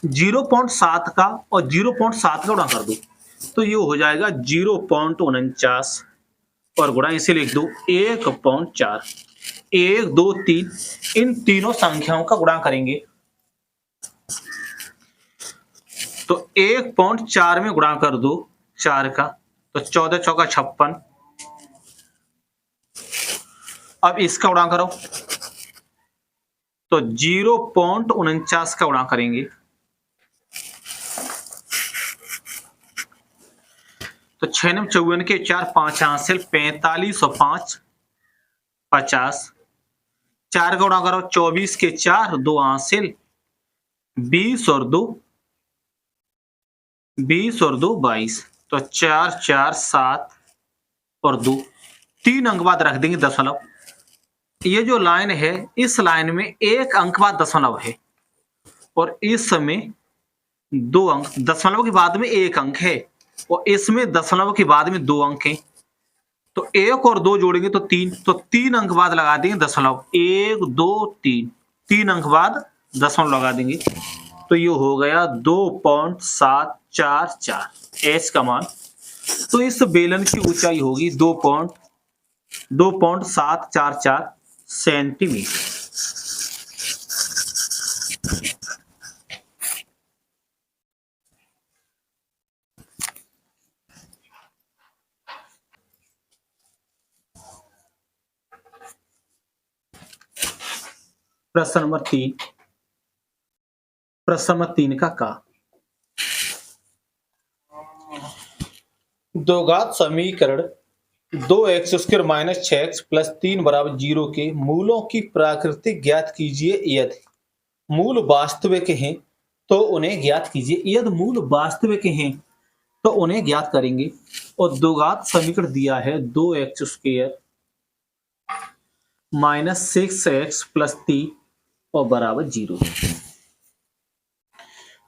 0.7 का और 0.7 का गुणा कर दो तो ये हो जाएगा 0.49 और गुणा इसे लिख दो 1.4। 1 2 3 इन तीनों संख्याओं का गुणा करेंगे तो 1.4 में गुणा कर दो 4 का तो 14 चौका 56। अब इसका गुणा करो तो 0.49 का गुणा करेंगे तो 6 9 54 के 4 5 हासिल 45 और 5 50। 4 का गुणा करो 24 के 4 2 हासिल 20 और 2 22। तो 4 4 7 और 2 3 अंक बाद रख देंगे दशमलव। ये जो लाइन है इस लाइन में 1 अंक बाद दशमलव है और इसमें 2 अंक, दशमलव के बाद में 1 अंक है और इसमें दशमलव के बाद में 2 अंक हैं। तो 1 और 2 जोड़ेंगे तो 3, तो 3 अंक बाद लगा देंगे दशमलव। 1 2 3 3 अंक बाद दशमलव लगा देंगे तो ये हो गया 2.744 h का मान। तो इस बेलन की ऊंचाई होगी 2.744 सेंटीमीटर। प्रश्न नंबर 3, प्रश्न नंबर 3 का द्विघात समीकरण 2x² - 6x + 3 = 0 के मूलों की प्रकृति ज्ञात कीजिए। यदि मूल वास्तविक हैं तो उन्हें ज्ञात कीजिए। यदि मूल वास्तविक हैं तो उन्हें ज्ञात करेंगे। और द्विघात समीकरण दिया है 2x² - 6x + 3 और बराबर 0।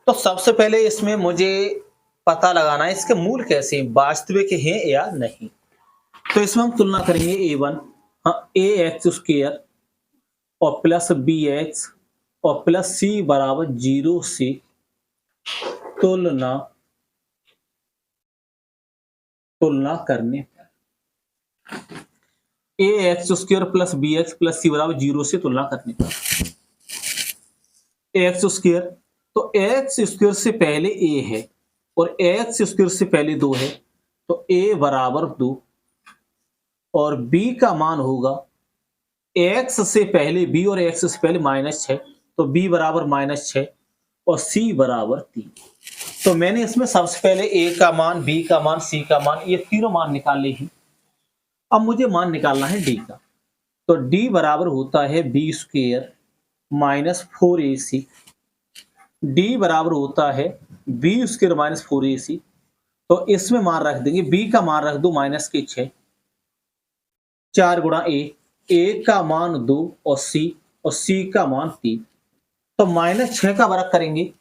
तो सबसे पहले इसमें मुझे पता लगाना है इसके मूल कैसे हैं, वास्तविक हैं या नहीं। तो इसमें हम तुलना करेंगे a1 ax² और प्लस bx और प्लस c बराबर 0 से तुलना करने पर ax² + bx + c बराबर 0 से तुलना करने पर एक्स स्क्वायर, तो एक्स स्क्वायर से पहले ए है और एक्स स्क्वायर से पहले 2 है, तो ए बराबर 2 और बी का मान होगा एक्स से पहले बी और एक्स से पहले -6, तो बी बराबर -6 और सी बराबर 3। तो मैंने इसमें सबसे पहले ए का मान, बी का मान, सी का मान, ये तीनों मान निकाले हैं। अब मुझे मान निकालना है डी का, तो डी बराबर होता है B square minus 4ac। D बराबर होता है बी स्क्वायर माइनस 4ac। तो इसमें मान रख देंगे, बी का मान रख दो -6, 4 गुणा ए का मान 2 और सी का मान 3। तो -6 का वर्ग करेंगे,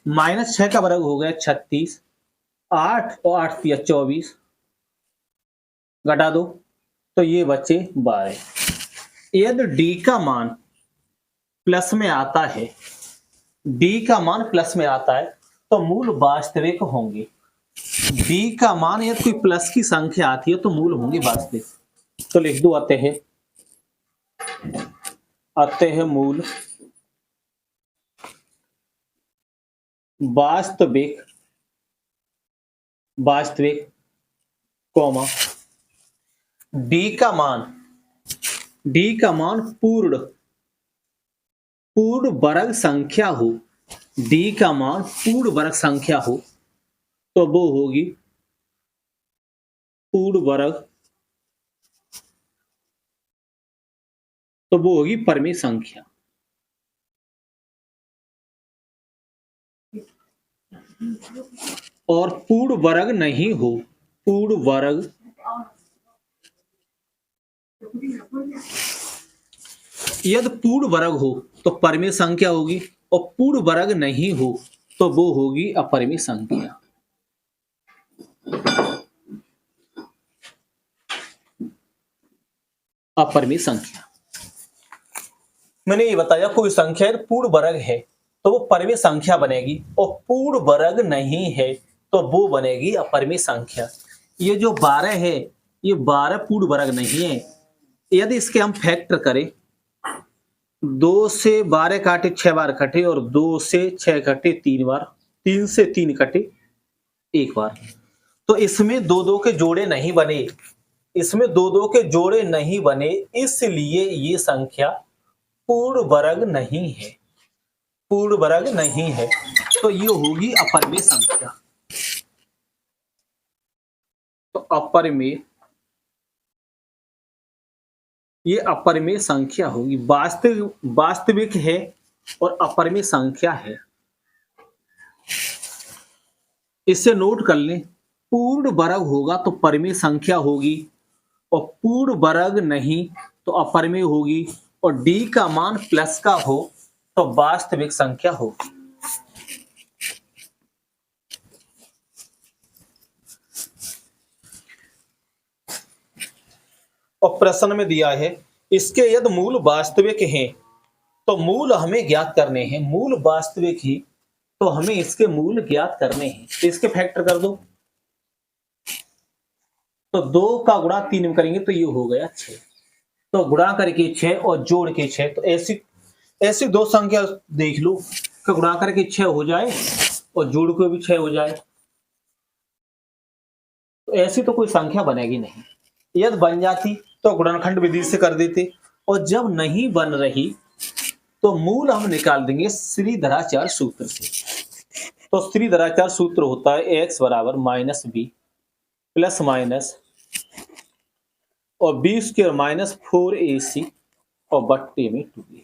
-6 का वर्ग हो गया 36, 8 और 8 दिया 24, घटा दो तो ये बचे 12। यदि डी का मान प्लस में आता है, डी का मान प्लस में आता है तो मूल वास्तविक होंगे। डी का मान यदि कोई प्लस की संख्या आती है तो मूल होंगे वास्तविक। तो लिख दो अतः मूल वास्तविक कॉमा डी का मान पूर्ण वर्ग संख्या हो, डी का मान पूर्ण वर्ग संख्या हो तो वो होगी पूर्ण वर्ग, तो वो होगी परिमेय संख्या। और पूर्ण वर्ग नहीं हो, पूर्ण वर्ग यदि पूर्ण वर्ग हो तो परिमेय संख्या होगी और पूर्ण वर्ग नहीं हो तो वो होगी अपरिमेय संख्या। अपरिमेय संख्या मैंने ये बताया, कोई संख्या पूर्ण वर्ग है तो वो परिमेय संख्या बनेगी और पूर्ण वर्ग नहीं है तो वो बनेगी अपरिमेय संख्या। ये जो 12 है ये 12 पूर्ण वर्ग नहीं है। यदि इसके हम फैक्टर करें, 2 से 12 काटे 6 बार कटे और 2 से 6 कटे 3 बार, 3 से 3 कटे 1 बार, तो इसमें 2-2 के जोड़े नहीं बने, इसमें 2-2 के जोड़े नहीं बने, इसलिए ये संख्या पूर्ण वर्ग नहीं है, पूर्ण वर्ग नहीं है, तो ये होगी अपरिमेय संख्या। तो अपरिमेय, ये अपरिमेय संख्या होगी, वास्तविक है और अपरिमेय संख्या है। इसे नोट कर लें, पूर्ण वर्ग होगा तो परिमेय संख्या होगी और पूर्ण वर्ग नहीं तो अपरिमेय होगी, और डी का मान प्लस का हो तो वास्तविक संख्या होगी। और प्रश्न में दिया है इसके यदि मूल वास्तविक हैं तो मूल हमें ज्ञात करने हैं, मूल वास्तविक ही तो हमें इसके मूल ज्ञात करने हैं। तो इसके फैक्टर कर दो, तो 2 का गुणा 3 में करेंगे तो ये हो गया 6, तो गुणा करके 6 और जोड़ के 6, तो ऐसी दो संख्या देख लो कि गुणा करके 6 हो जाए और जोड़ के भी 6 हो जाए, तो ऐसी तो कोई संख्या बनेगी नहीं। यदि बन जाती तो गुणनखंड विधि से कर देते, और जब नहीं बन रही तो मूल हम निकाल देंगे श्रीधराचार्य सूत्र से। तो श्रीधराचार्य सूत्र होता है x बराबर -b प्लस माइनस और b स्क्वायर माइनस 4ac और बट्टे में 2a।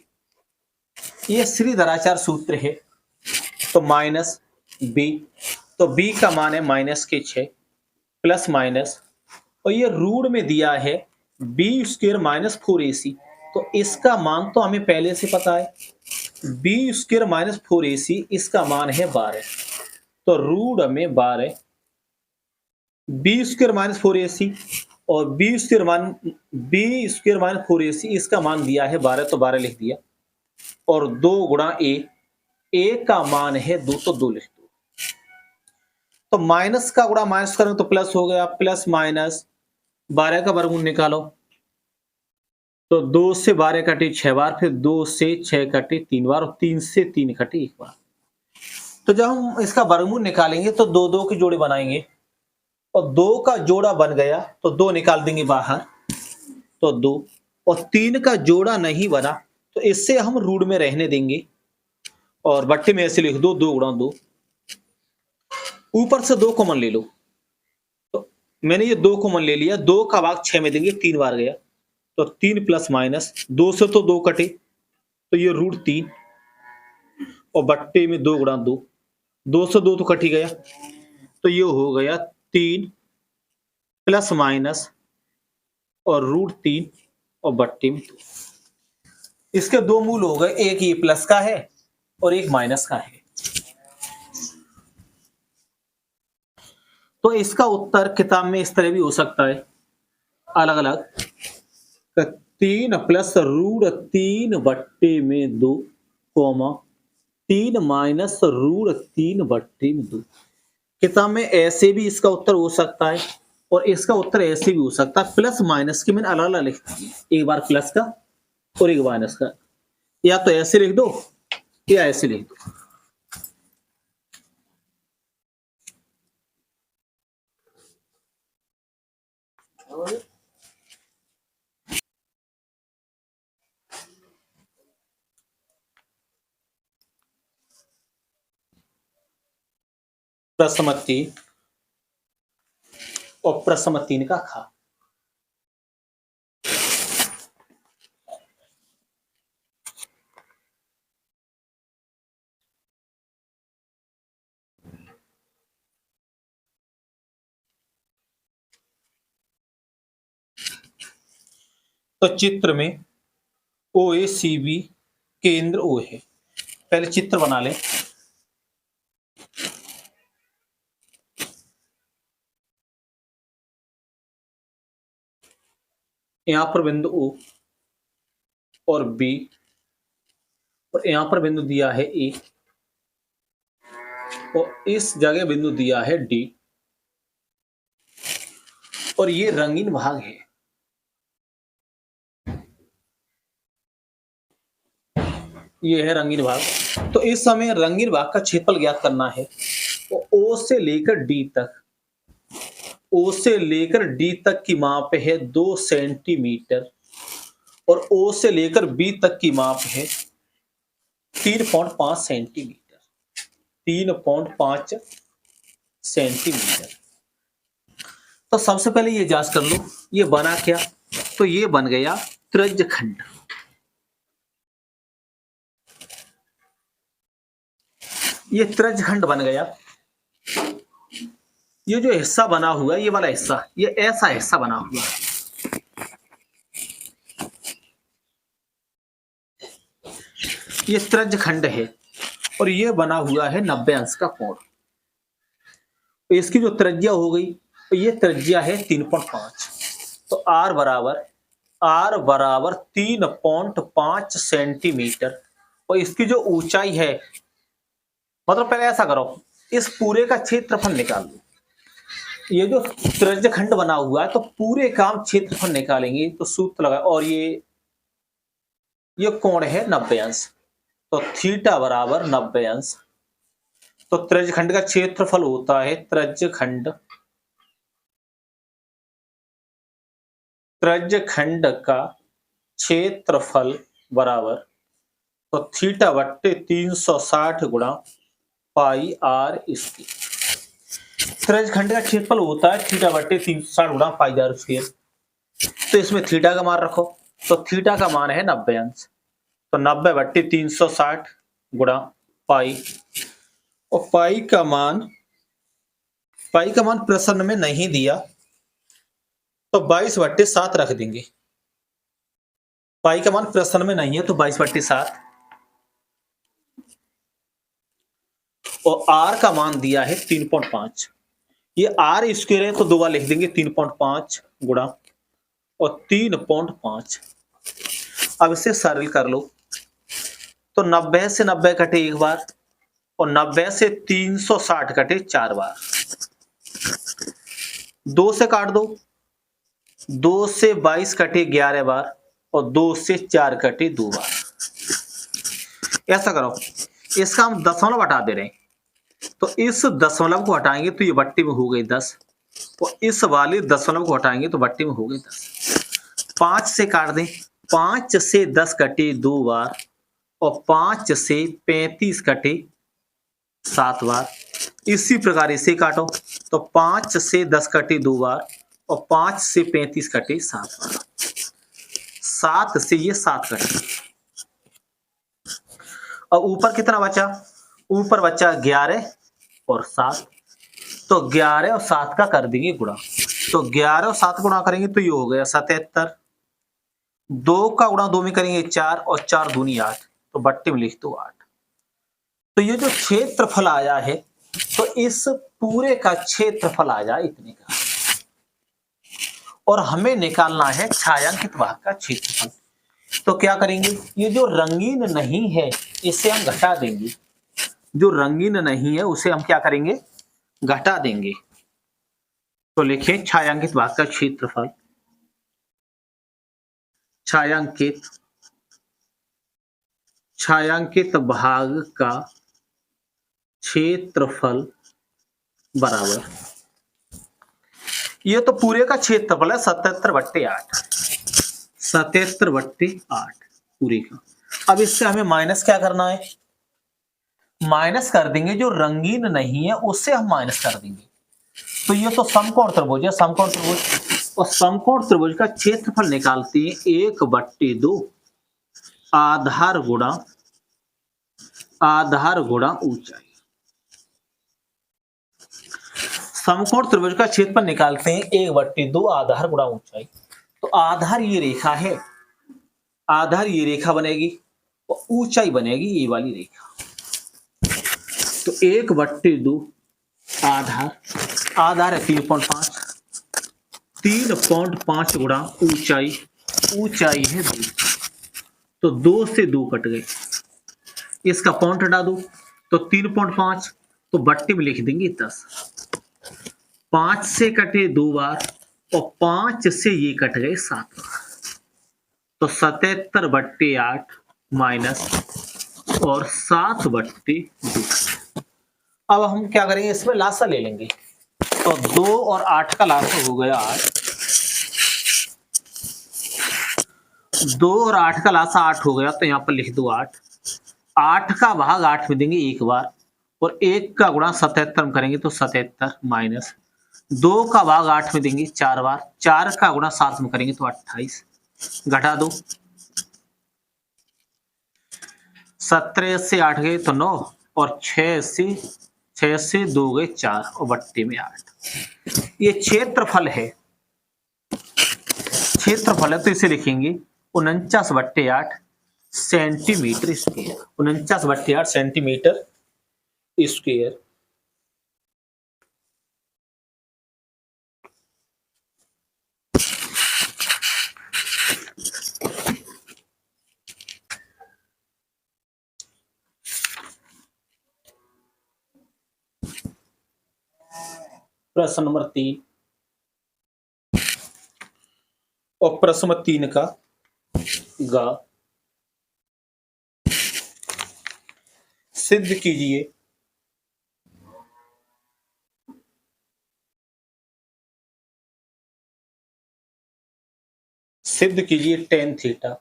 ये श्रीधराचार्य सूत्र है। तो माइनस b, तो b का मान है -6 प्लस माइनस, और ये रूट में दिया है b स्क्वायर माइनस 4ac, तो इसका मान तो हमें पहले से पता है, b स्क्वायर माइनस 4ac इसका मान है 12, तो रूट में 12 b स्क्वायर माइनस 4ac और b स्क्वायर माइनस 4ac इसका मान दिया है 12, तो 12 लिख दिया, और 2 गुणा a का मान है 2, तो 2 लिख दो। तो माइनस का गुणा माइनस करें तो प्लस हो गया, प्लस माइनस 12 का वर्गमूल निकालो तो 2 से 12 कटे 6 बार, फिर 2 से 6 कटे 3 बार और 3 से 3 कटे 1 बार। तो जब हम इसका वर्गमूल निकालेंगे तो 2 के जोड़े बनाएंगे और 2 का जोड़ा बन गया तो 2 निकाल देंगे बाहर, तो 2 और 3 का जोड़ा नहीं बना तो इससे हम रूट में रहने देंगे और बट्टे में ऐसे लिख दो 2 गुणा 2। ऊपर से 2 कॉमन ले लो, तो मैंने ये 2 कॉमन ले लिया, 2 का भाग 6 में देंगे, 3 बार गया तो 3 प्लस माइनस 2 से तो 2 कटे तो ये रूट 3 और बट्टे में 2 गुणा 2, 2 से 2 तो कट ही गया तो ये हो गया 3 प्लस माइनस और रूट 3 और बट्टे में 2। इसके 2 मूल हो गए, एक ये प्लस का है और एक माइनस का है। तो इसका उत्तर किताब में इस तरह भी हो सकता है अलग अलग, 3 प्लस रूट 3 बट्टे में 2 कोमा 3 माइनस रूट 3 बट्टे में 2। किताब में ऐसे भी इसका उत्तर हो सकता है और इसका उत्तर ऐसे भी हो सकता है। प्लस माइनस के मैंने अलग अलग लिखा है, एक बार प्लस का और एक माइनस का, या तो ऐसे लिख दो या ऐसे लिख दो। प्रश्न 3 और प्रश्न 3 का खा। तो चित्र में OACB केंद्र O है। पहले चित्र बना ले। यहां पर बिंदु O और B और यहां पर बिंदु दिया है A और इस जगह बिंदु दिया है D और ये रंगीन भाग है। ये है रंगीन भाग। तो इस समय रंगीन भाग का क्षेत्रफल ज्ञात करना है। तो O से लेकर D तक, O से लेकर D तक की माप है 2 सेंटीमीटर और O से लेकर B तक की माप है 3.5 सेंटीमीटर। 3.5 सेंटीमीटर। तो सबसे पहले ये जांच कर लो ये बना क्या। तो ये बन गया त्रिज्यखंड। ये त्रिज्यखंड बन गया। ये जो हिस्सा बना हुआ है, ये वाला हिस्सा, ये ऐसा हिस्सा बना हुआ है। ये त्रिज्यखंड है और ये बना हुआ है 90 अंश का कोण। तो इसकी जो त्रिज्या हो गई, तो ये त्रिज्या है 3.5। तो R बराबर 3.5 सेंटीमीटर और इसकी जो ऊंचाई है, मतलब पहले ऐसा करो, इस पूरे का क्षेत्रफल निकाल लो। ये जो त्रिज्यखंड बना हुआ है तो पूरे का हम क्षेत्रफल निकालेंगे। तो सूत्र लगा और ये कोण है 90 अंश, तो थीटा बराबर 90 अंश। तो त्रिज्यखंड का क्षेत्रफल होता है त्रिज्यखंड का क्षेत्रफल बराबर, तो थीटा बट्टे 360 गुणा पाई R स्क्वायर। त्रिज्यखंड का क्षेत्रफल होता है थीटा बट्टे 360 गुणा पाई R स्क्वायर। तो इसमें थीटा का मान रखो, तो थीटा का मान है 90 अंश, तो 90 बट्टे 360 गुणा पाई, और पाई का मान प्रश्न में नहीं दिया तो 22/7 रख देंगे। पाई का मान प्रश्न में नहीं है तो 22/7 और R का मान दिया है 3.5। ये R स्क्वायर है तो 2 बार लिख देंगे 3.5 गुणा और 3.5। अब इसे सरल कर लो। तो 90 से 90 कटे 1 बार और 90 से 360 कटे 4 बार। 2 से काट दो, 2 से 22 कटे 11 बार और 2 से 4 कटे 2 बार। ऐसा करो, इसका हम दशमलव हटा दे रहे हैं, तो इस दशमलव को हटाएंगे तो ये बट्टी में हो गई 10, और इस वाले दशमलव को हटाएंगे तो बट्टी में हो गई 10। 5 से काट दें, 5 से 10 कटे 2 बार, और 5 से 35 कटे 7 बार। इसी प्रकार इसे काटो, तो 5 से 10 कटे 2 बार, और 5 से 35 कटे 7 बार। 7 से ये 7 कटे, और ऊपर कितना बचा? ऊपर बचा 11 और 7, तो 11 और 7 का कर देंगे गुणा, तो 11 और 7 गुणा करेंगे तो ये हो गया 77। 2 का गुणा 2 में करेंगे 4, और 4 दूनी 8, तो बट्टे में लिख दो 8। तो ये जो क्षेत्रफल आया है, तो इस पूरे का क्षेत्रफल आया इतने का, और हमें निकालना है छायांकित भाग का क्षेत्रफल। तो क्या करेंगे, ये जो रंगीन नहीं है इसे हम घटा देंगे, जो रंगीन नहीं है उसे हम क्या करेंगे, घटा देंगे। तो लिखें छायांकित भाग का क्षेत्रफल, छायांकित भाग का क्षेत्रफल बराबर, ये तो पूरे का क्षेत्रफल है 77/8, 77/8 पूरे का। अब इससे हमें माइनस क्या करना है, माइनस कर देंगे, जो रंगीन नहीं है उससे हम माइनस कर देंगे। तो ये तो समकोण त्रिभुज है, समकोण त्रिभुज, और समकोण त्रिभुज का क्षेत्रफल निकालते हैं 1/2 आधार गुणा ऊंचाई। समकोण त्रिभुज का क्षेत्रफल निकालते हैं 1/2 आधार गुणा ऊंचाई। तो आधार ये रेखा है, आधार ये रेखा बनेगी, और ऊंचाई बनेगी ये वाली रेखा। तो 1/2 आधार है 3.5, 3.5 गुणा ऊंचाई, ऊंचाई है 2, तो 2 से 2 कट गए, इसका पॉइंट हटा दो, तो 3.5, तो बट्टी में लिख देंगे 10। 5 से कटे 2 बार, और 5 से ये कट गए 7 बार, तो 77/8 माइनस और 7/2। अब हम क्या करेंगे, इसमें लासा ले लेंगे, तो 2 और 8 का लासा हो गया 8, 2 और 8 का लासा 8 हो गया, तो यहां पर लिख दो 8। 8 का भाग 8 में देंगे एक बार, और 1 का गुणा 77 में करेंगे तो 77 माइनस 2 का भाग 8 में देंगे 4 बार, 4 का गुणा 7 में करेंगे तो 28, घटा दो, 17 से 8 गए तो 9, और 6 से 2 गए 4, और बट्टे में 8। ये क्षेत्रफल है, तो इसे लिखेंगे 49/8 सेंटीमीटर स्क्वायर, 49/8 सेंटीमीटर स्क्वायर। प्रश्न नंबर 3, और प्रश्न नंबर 3 का गा, सिद्ध कीजिए tan थीटा,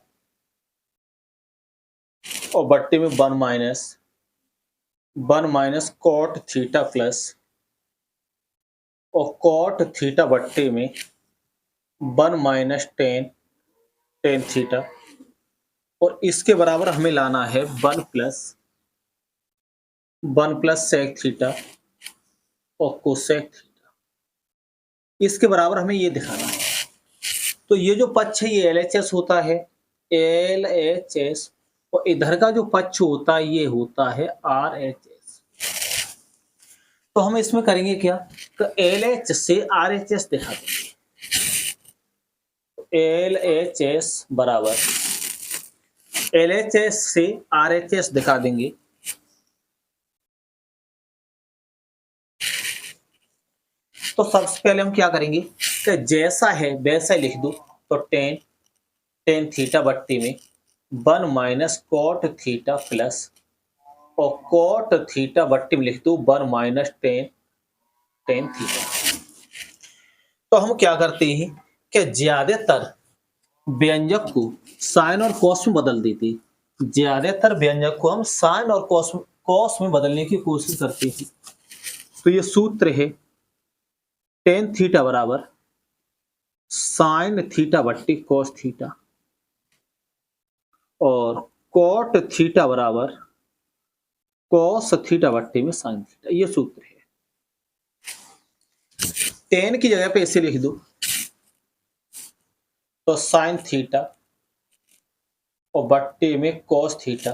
और बट्टे में 1 माइनस cot थीटा प्लस, और cot थीटा बट्टे में 1 माइनस tan थीटा, और इसके बराबर हमें लाना है 1 प्लस sec थीटा और cosec थीटा। इसके बराबर हमें ये दिखाना है। तो ये जो पक्ष है ये LHS होता है, LHS, और इधर का जो पक्ष होता है ये होता है RHS। तो हम इसमें करेंगे क्या, तो LH से RHS दिखा देंगे, LHS बराबर LHS से RHS दिखा देंगे। तो सबसे पहले हम क्या करेंगे कि जैसा है वैसा लिख दो, तो tan टेन थीटा बट्टी में 1 माइनस कॉट थीटा प्लस, और कॉट थीटा बट्टी में लिख दो 1 माइनस टेन थीटा। तो हम क्या करते हैं कि ज्यादातर व्यंजक को साइन और कॉस में बदल देते, ज्यादातर व्यंजक को हम साइन और कॉस में बदलने की कोशिश करते हैं। तो ये सूत्र है टेन थीटा बराबर साइन थीटा बट्टी कॉस थीटा, और कॉट थीटा बराबर कॉस थीटा बट्टी में साइन थीटा, ये सूत्र है। टेन की जगह पे ऐसे लिख दो, तो साइन थीटा और बट्टे में कॉस थीटा,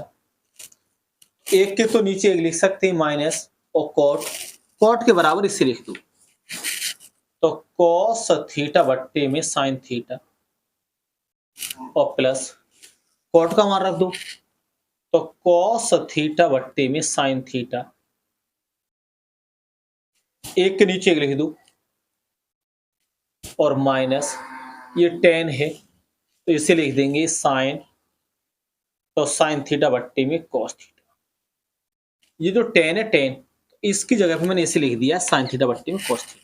एक के तो नीचे एक लिख सकते हैं माइनस, और कॉट के बराबर इसे लिख दो, तो कॉस थीटा बट्टे में साइन थीटा, और प्लस कॉट का मान रख दो, तो कॉस थीटा बट्टे में साइन थीटा, एक के नीचे एक लिख दो, और माइनस ये टेन है तो इसे लिख देंगे साइन, तो साइन थीटा बट्टे में कॉस थीटा। ये जो टेन है टेन, इसकी जगह पे मैंने इसे लिख दिया साइन थीटा बट्टे में कॉस थीटा।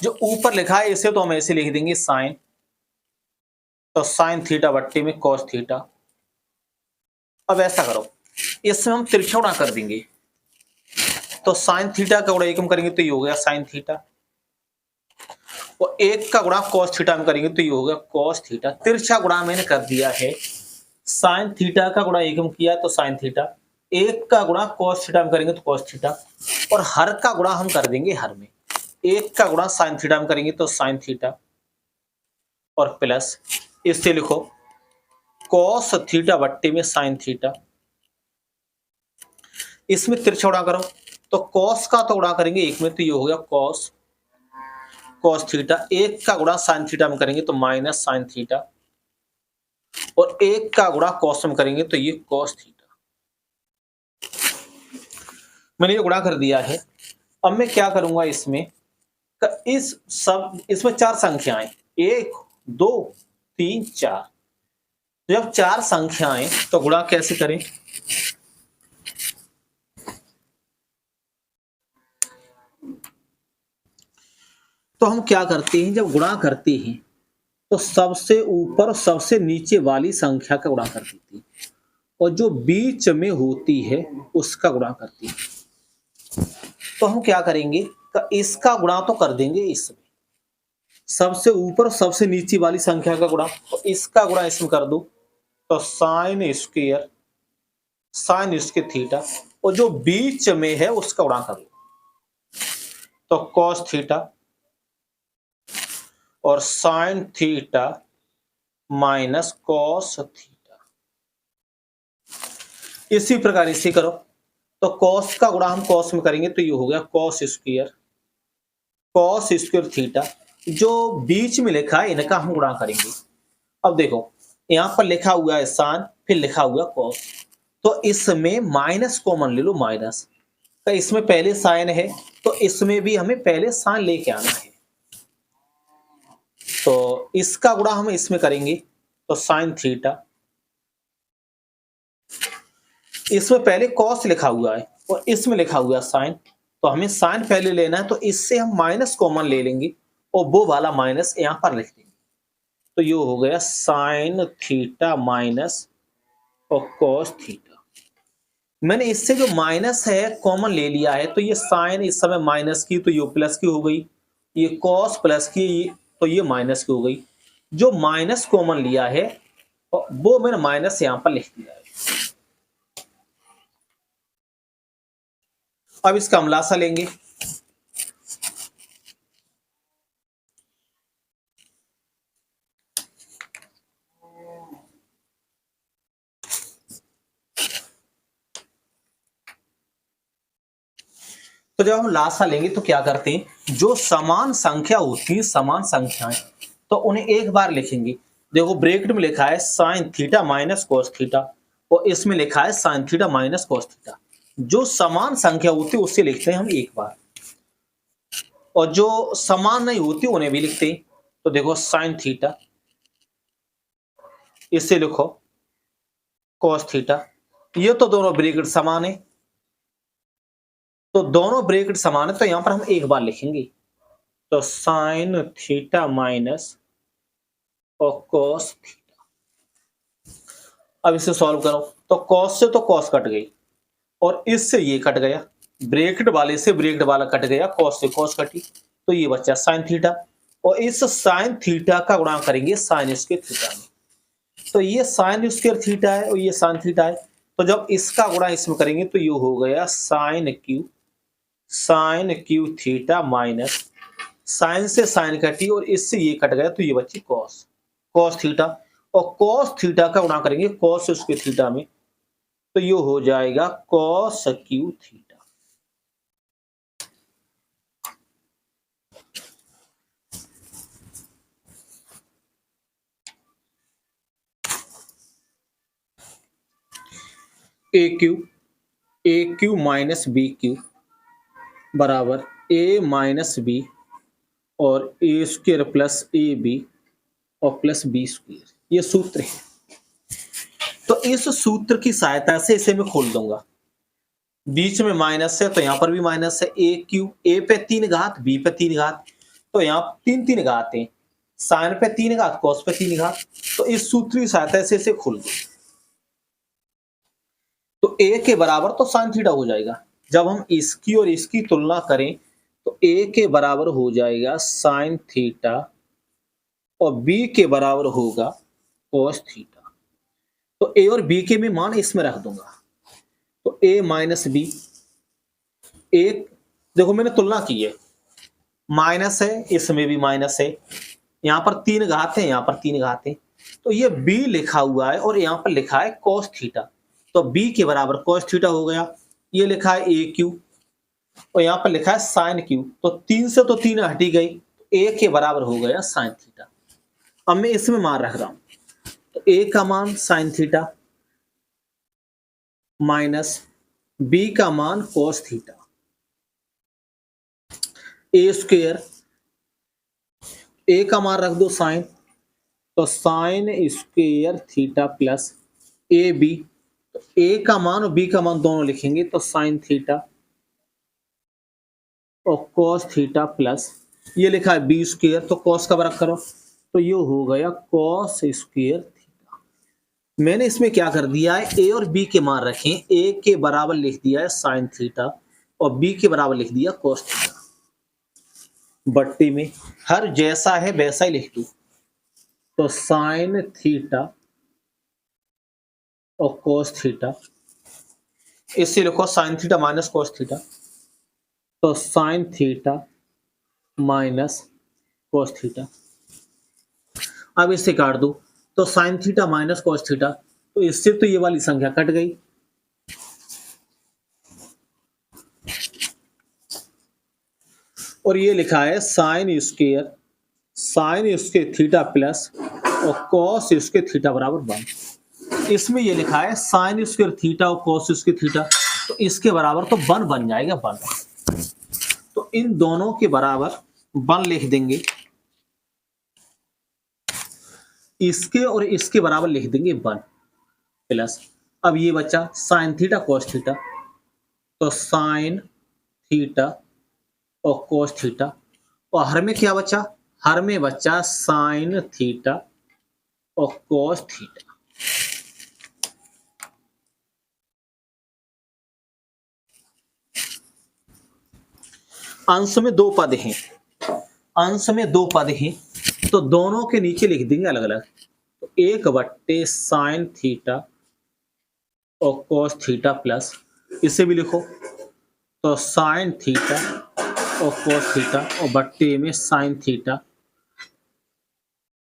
जो ऊपर लिखा है इसे तो हम ऐसे लिख देंगे साइन, तो साइन थीटा बट्टे में कॉस थीटा। अब ऐसा करो, इसमें हम तिरछा गुणा कर देंगे, तो साइन थीटा का गुणा एक में करेंगे तो ये हो गया साइन थीटा, और एक का गुणा कॉस थीटा में करेंगे तो ये हो गया कॉस थीटा। तिरछा गुणा मैंने कर दिया है, साइन थीटा का गुणा एक में किया तो साइन थीटा, एक का गुणा कॉस थीटा में करेंगे तो कॉस थीटा, और हर का गुणा हम कर देंगे हर में, एक का गुणा साइन थीटा में करेंगे तो साइन थीटा, और प्लस इससे लिखो कॉस थीटा बट्टे में साइन थीटा। इसमें तिरछा गुणा करो, तो कॉस का तो गुणा करेंगे एक में तो ये हो गया कॉस थीटा, एक का गुणा साइन थीटा में करेंगे तो माइनस साइन थीटा, और एक का गुणा कॉस में करेंगे तो ये कॉस थीटा। मैंने ये गुणा कर दिया है। अब मैं क्या करूंगा इसमें, इसमें चार संख्याएं, 1 2 3 4, जब चार संख्याएं तो गुणा कैसे करें, तो हम क्या करते हैं, जब गुणा करते हैं तो सबसे ऊपर और सबसे नीचे वाली संख्या का गुणा कर देते हैं, और जो बीच में होती है उसका गुणा करते हैं। तो हम क्या करेंगे, इसका गुणा तो कर देंगे इसमें, सबसे ऊपर और सबसे नीचे वाली संख्या का गुणा, तो इसका गुणा इसमें कर दो, तो sine square sine square theta, और जो बीच में है उसका गुणा कर दो, तो कॉस थीटा, और sign theta minus cos theta. इसी प्रकार इसे करो, तो कॉस का गुणा हम कॉस में करेंगे तो ये हो गया कॉस स्क्वायर थीटा, जो बीच में लिखा है इनका हम गुणा करेंगे। अब देखो यहां पर लिखा हुआ है साइन, फिर लिखा हुआ कॉस, तो इसमें माइनस कॉमन ले लो, माइनस तो इसमें पहले साइन है तो इसमें भी हमें पहले साइन लेके आना है, तो इसका गुणा हम इसमें करेंगे तो साइन थीटा, इसमें पहले कॉस लिखा हुआ है और इसमें लिखा हुआ है साइन, तो हमें साइन पहले लेना है, तो इससे हम माइनस कॉमन ले लेंगे और वो वाला माइनस यहां पर लिख देंगे, तो ये हो गया साइन थीटा माइनस और कॉस थीटा। मैंने इससे जो माइनस है कॉमन ले लिया है, तो ये साइन इस समय माइनस की तो ये प्लस की हो गई, ये कॉस प्लस की तो ये माइनस की हो गई, जो माइनस कॉमन लिया है वो मैंने माइनस यहां पर लिख दिया है। अब इसका अमलासा लेंगे, तो जब हम लासा लेंगे तो क्या करते हैं, जो समान संख्या होती है समान संख्याएं, तो उन्हें एक बार लिखेंगे, देखो ब्रैकेट में लिखा है sign theta minus cos theta और इसमें लिखा है sign theta minus cos theta. जो समान संख्या होती है उससे लिखते हैं हम एक बार, और जो समान नहीं होती उन्हें भी लिखते हैं। तो देखो साइन थीटा, इससे लिखो कॉस थीटा, ये तो दोनों ब्रैकेट समान है, तो दोनों ब्रैकेट समान है तो यहां पर हम एक बार लिखेंगे। तो साइन थीटा माइनस और कॉस थीटा। अब इसे सॉल्व करो तो कॉस से तो कॉस कट गई और इससे ये कट गया, ब्रैकेट वाले से ब्रैकेट वाला कट गया, कॉस से कॉस कटी, तो ये बच्चा साइन थीटा, और इस साइन थीटा का गुणा करेंगे साइन स्क्वायर थीटा में। तो ये साइन स्क्वायर थीटा है और ये साइन थीटा है, तो जब इसका गुणा इसमें करेंगे तो ये हो गया sine cube theta minus sine से साइन कटी और इससे ये कट गया तो ये बच्ची कॉस थीटा, और कॉस थीटा का गुणा करेंगे कॉस स्क्वायर थीटा में तो ये हो जाएगा कॉस क्यू थीटा। ए क्यू माइनस बी क्यू बराबर ए माइनस बी और ए स्क्वायर प्लस ए बी और प्लस बी स्क्वायर, ये सूत्र है। तो इस सूत्र की सहायता से इसे मैं खोल दूंगा, बीच में माइनस है तो यहां पर भी माइनस है, ए क्यू, ए पे 3 घात बी पे 3 घात, तो यहाँ 3 घात है, साइन पे 3 घात कॉस पे 3 घात, तो इस सूत्र की सहायता से इसे खोल दो। तो ए के बराबर तो साइन थीटा हो जाएगा, जब हम इसकी और इसकी तुलना करें तो ए के बराबर हो जाएगा साइन थीटा और बी के बराबर होगा कॉस थीटा। तो ए और बी के मैं मान इसमें रख दूंगा, तो ए माइनस बी, एक देखो मैंने तुलना की है, माइनस है इसमें भी माइनस है, यहां पर 3 घात है यहां पर 3 घात है, तो ये बी लिखा हुआ है और यहां पर लिखा है कॉस थीटा, तो बी के बराबर कॉस थीटा हो गया, ये लिखा है ए क्यू और यहां पर लिखा है साइन क्यू, तो 3 से तो 3 हटी गई, ए के बराबर हो गया साइन थीटा। अब मैं इसमें मान रख रहा हूं, तो ए का मान साइन थीटा माइनस बी का मान cos theta, A square, A का मान रख दो साइन, तो sine square theta plus A B, तो ए का मान और बी का मान दोनों लिखेंगे तो साइन थीटा और कॉस थीटा प्लस ये लिखा है बी स्क्वायर, तो कॉस का बराबर करो तो ये हो गया कॉस स्क्वायर थीटा। मैंने इसमें क्या कर दिया है, ए और बी के मान रखें, ए के बराबर लिख दिया है साइन थीटा और बी के बराबर लिख दिया कॉस थीटा, बट्टी में हर जैसा है वैसा ही लिख दू, तो साइन थीटा और कॉस थीटा, इससे लिखो sine theta minus cos theta, तो sine theta minus cos theta. अब इससे काट दो तो sine theta minus cos theta, तो इससे तो ये वाली संख्या कट गई, और ये लिखा है साइन स्क्वायर थीटा प्लस और कॉस स्क्वायर थीटा बराबर 1। इसमें ये लिखा है साइन स्क्वायर थीटा और कॉस स्क्वायर थीटा, तो इसके बराबर तो 1 बन जाएगा 1, तो इन दोनों के बराबर 1 लिख देंगे, इसके और इसके बराबर लिख देंगे 1 प्लस, अब ये बच्चा साइन थीटा कॉस थीटा, तो साइन थीटा और कॉस थीटा, और हर में क्या बचा, हर में बचा साइन थीटा और कॉस थीटा। अंश में 2 पद हैं, अंश में 2 पद हैं, तो दोनों के नीचे लिख देंगे अलग अलग, तो 1 साइन थीटा और कॉस थीटा प्लस, इसे भी लिखो तो साइन थीटा और कॉस थीटा और बट्टे में साइन थीटा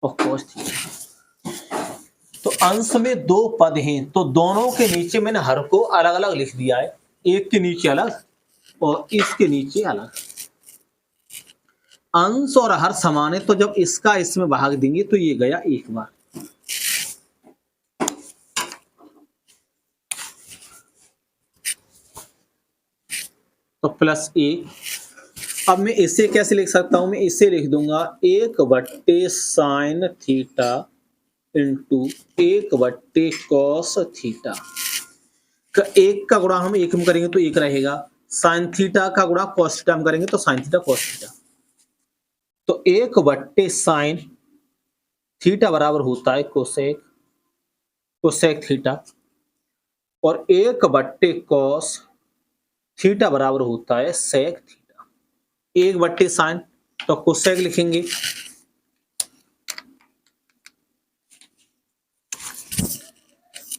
और कॉस थीटा। तो अंश में 2 पद हैं, तो दोनों के नीचे मैंने हर को अलग अलग लिख दिया है, एक के नीचे अलग और इसके नीचे अलग। अंश और हर समान है, तो जब इसका इसमें भाग देंगे तो ये गया एक बार, तो प्लस 1। अब मैं इसे कैसे लिख सकता हूं? मैं इसे लिख दूंगा 1/sin theta into 1/cos theta. एक का गुणा हम एक में करेंगे तो एक रहेगा, साइन थीटा का गुणा कॉस थीटा में करेंगे तो साइन थीटा कॉस थीटा। तो 1/sin थीटा बराबर होता है कोसेक थीटा, और 1/cos थीटा बराबर होता है सेक थीटा। 1/sin तो कोसेक लिखेंगे,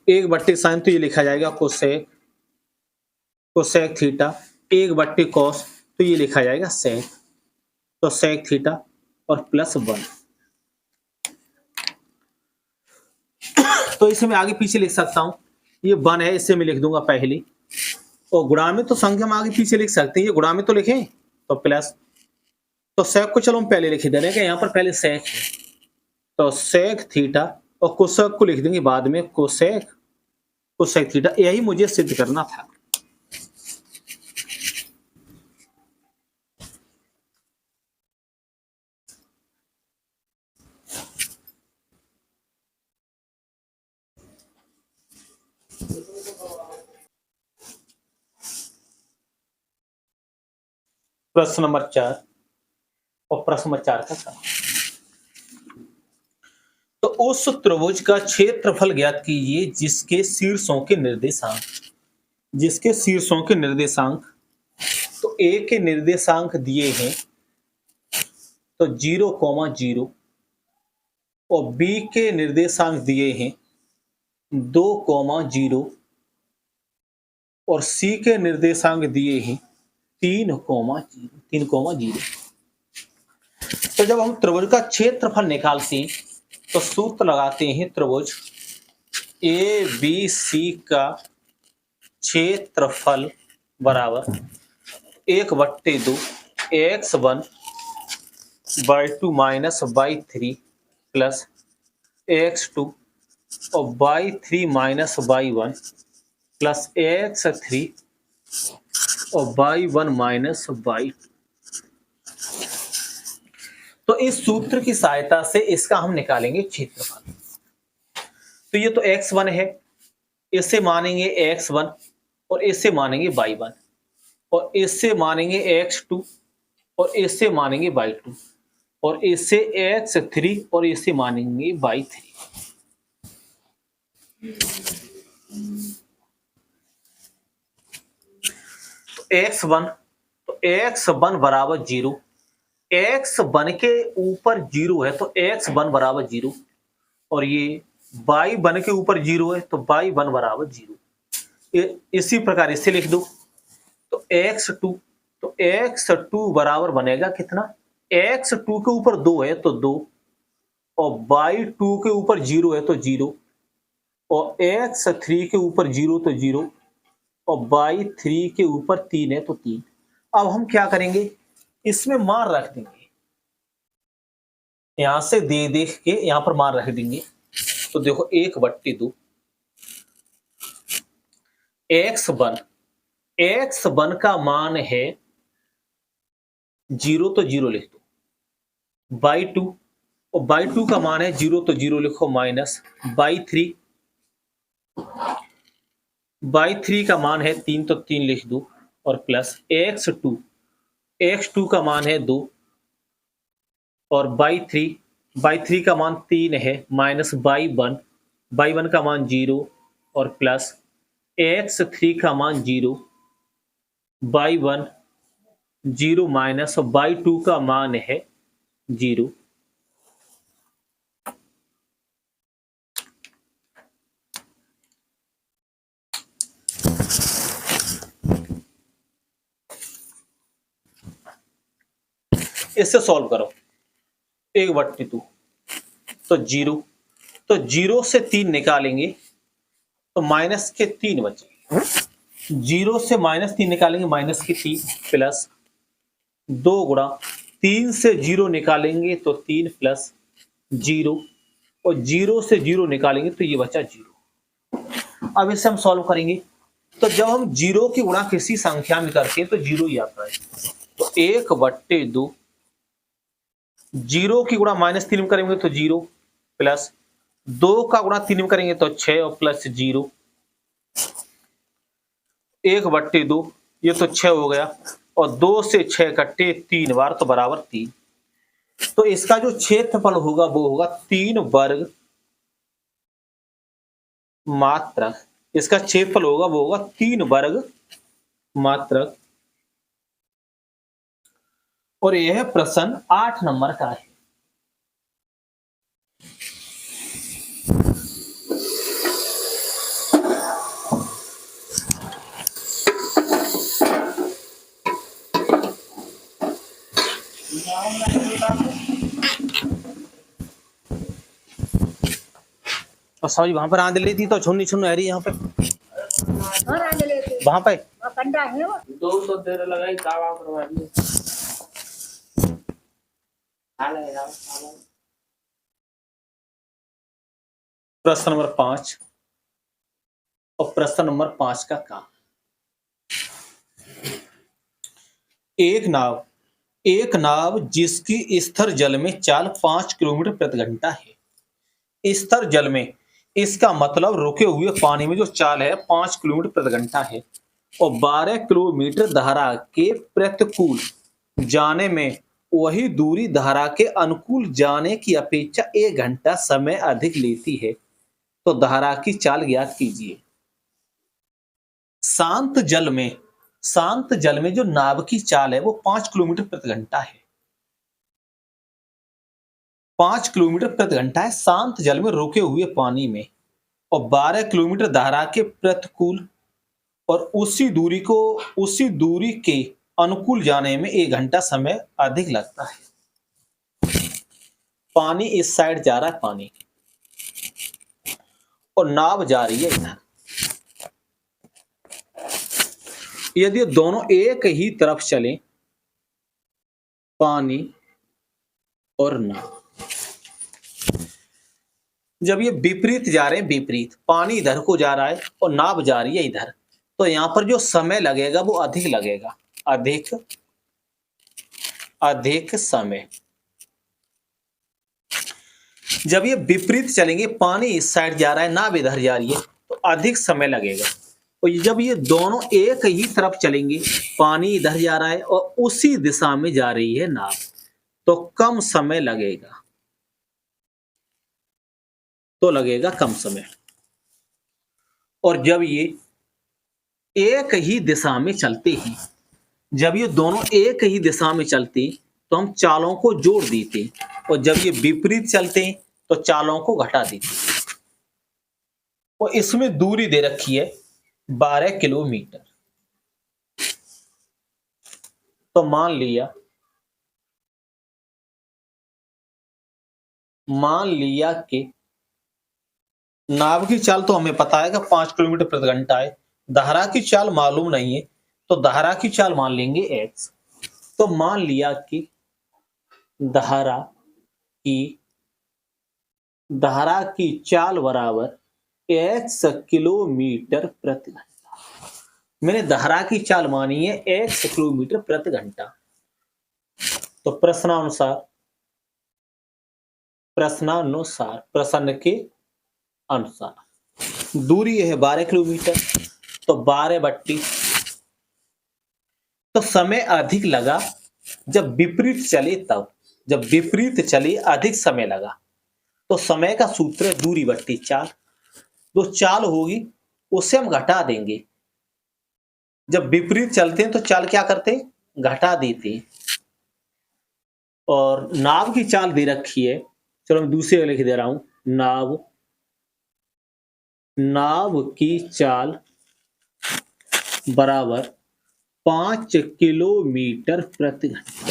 1/sin तो ये लिखा जाएगा कोसेक थीटा, 1/cos तो ये लिखा जाएगा सेक, तो सेक थीटा और प्लस 1। तो इसे मैं आगे पीछे लिख सकता हूं, ये 1 है, इसे मैं लिख दूंगा पहले, और गुणा में तो संख्या हम आगे पीछे लिख सकते हैं, ये गुणा में तो लिखें तो प्लस, तो सेक को चलो हम पहले लिख देने का, यहाँ पर पहले सेक है तो सेक थीटा, और कोसेक को लिख देंगे बाद में कोसेक थीटा। यही मुझे सिद्ध करना था। प्रश्न नंबर 4 और प्रश्न नंबर 4 का सवाल। तो उस त्रिभुज का क्षेत्रफल ज्ञात कीजिए जिसके शीर्षों के निर्देशांक, तो ए के निर्देशांक दिए हैं तो 0,0, और बी के निर्देशांक दिए हैं 2,0, और सी के निर्देशांक दिए हैं 3,0। तो जब हम त्रिभुज का क्षेत्रफल निकालते हैं तो सूत्र लगाते हैं, त्रिभुज ए बी सी का क्षेत्रफल बराबर 1/2 x1/2 minus y3 plus x2 और y3 minus y1 plus x3 और y1 माइनस y2। तो इस सूत्र की सहायता से इसका हम निकालेंगे क्षेत्रफल। तो ये तो x1 है, इसे मानेंगे x1 और इसे मानेंगे y1, और इससे मानेंगे x2 और इससे मानेंगे y2, और इससे x3 और इसे मानेंगे y3। तो x1 बराबर 0, x1 के ऊपर 0 है तो x1 बराबर 0, और ये y1 के ऊपर 0 है तो y1 बराबर 0। इसी प्रकार इसे लिख दो, तो x2 बराबर बनेगा कितना, x2 के ऊपर 2 है तो 2, और y2 के ऊपर 0 है तो 0, और x3 के ऊपर 0 तो 0, और y3 के ऊपर 3 है तो 3। अब हम क्या करेंगे, इसमें मान रख देंगे, यहां से देख के यहां पर मान रख देंगे। तो देखो 1/2 x1 का मान है 0 तो 0 लिख दो, y2 और y2 का मान है 0 तो 0 लिखो, माइनस y3 का मान है 3 तो 3 लिख दो, और प्लस x2 का मान है 2, और y3 का मान 3 है, माइनस y1 का मान 0, और प्लस x3 का मान 0, y1 0 माइनस y2 का मान है 0। इससे सॉल्व करो, 1/2 तो 0, तो 0 से 3 निकालेंगे तो माइनस के 3 बचे, 0 से -3 निकालेंगे माइनस के 3, प्लस 2 गुणा 3 से 0 निकालेंगे तो 3 प्लस 0, और 0 से 0 निकालेंगे तो ये बचा 0। अब इसे हम सॉल्व करेंगे, तो जब हम जीरो की गुणा किसी संख्या में करते हैं तो जीरो ही आता है। तो 1/2, जीरो की गुणा -3 में करेंगे तो जीरो, प्लस 2 का गुणा 3 में करेंगे तो 6 और प्लस जीरो, 1/2 ये तो 6 हो गया और 2 से 6 कट्टे 3 बार तो बराबर 3। तो इसका जो क्षेत्रफल होगा वो होगा 3 वर्ग मात्रक। इसका क्षेत्रफल होगा वो होगा 3 वर्ग मात्रक। और यह प्रश्न 8 नंबर का है। और सॉरी वहां पर आंध लेती तो छुन्नी छुन्न रही यहाँ पे वहां पे दो तो तेरे लगाई कावा करवा दिए। प्रश्न नंबर 5 और प्रश्न नंबर 5 का काम। एक नाव जिसकी स्थिर जल में चाल 5 किलोमीटर प्रति घंटा है। स्थिर जल में इसका मतलब रुके हुए पानी में जो चाल है 5 किलोमीटर प्रति घंटा है और 12 किलोमीटर धारा के प्रतिकूल जाने में वही दूरी धारा के अनुकूल जाने की अपेक्षा 1 घंटा समय अधिक लेती है। तो धारा की चाल ज्ञात कीजिए। शांत जल में जो नाव की चाल है वो 5 किलोमीटर प्रति घंटा है। 5 किलोमीटर प्रति घंटा है शांत जल में रुके हुए पानी में और 12 किलोमीटर धारा के प्रतिकूल और उसी दूरी के अनुकूल जाने में 1 घंटा समय अधिक लगता है। पानी इस साइड जा रहा है पानी और नाव जा रही है इधर। यदि दोनों एक ही तरफ चले पानी और नाव, जब ये विपरीत जा रहे हैं विपरीत, पानी इधर को जा रहा है और नाव जा रही है इधर, तो यहां पर जो समय लगेगा वो अधिक लगेगा। अधिक समय। जब ये विपरीत चलेंगे पानी इस साइड जा रहा है नाव इधर जा रही है तो अधिक समय लगेगा। और जब ये दोनों एक ही तरफ चलेंगे पानी इधर जा रहा है और उसी दिशा में जा रही है नाव तो कम समय लगेगा। कम समय। और जब ये एक ही दिशा में चलते हैं, जब ये दोनों एक ही दिशा में चलते तो हम चालों को जोड़ देते और जब ये विपरीत चलते हैं तो चालों को घटा देते। और इसमें दूरी दे रखी है 12 किलोमीटर। तो मान लिया कि नाव की चाल तो हमें पता है कि 5 किलोमीटर प्रति घंटा है, धारा की चाल मालूम नहीं है तो धारा की चाल मान लेंगे x। तो मान लिया कि धारा की चाल बराबर x किलोमीटर प्रति घंटा। मैंने धारा की चाल मानी है x किलोमीटर प्रति घंटा। तो प्रश्न के अनुसार दूरी है 12 किलोमीटर तो 12/3। तो समय अधिक लगा जब विपरीत चले तब, जब विपरीत चले अधिक समय लगा। तो समय का सूत्र है दूरी बट्टी चाल। जो चाल होगी उससे हम घटा देंगे। जब विपरीत चलते हैं तो चाल क्या करते हैं, घटा देते हैं। और नाव की चाल दे रखी है, चलो मैं दूसरे लिख दे रहा हूं, नाव की चाल बराबर 5 किलोमीटर प्रति घंटा।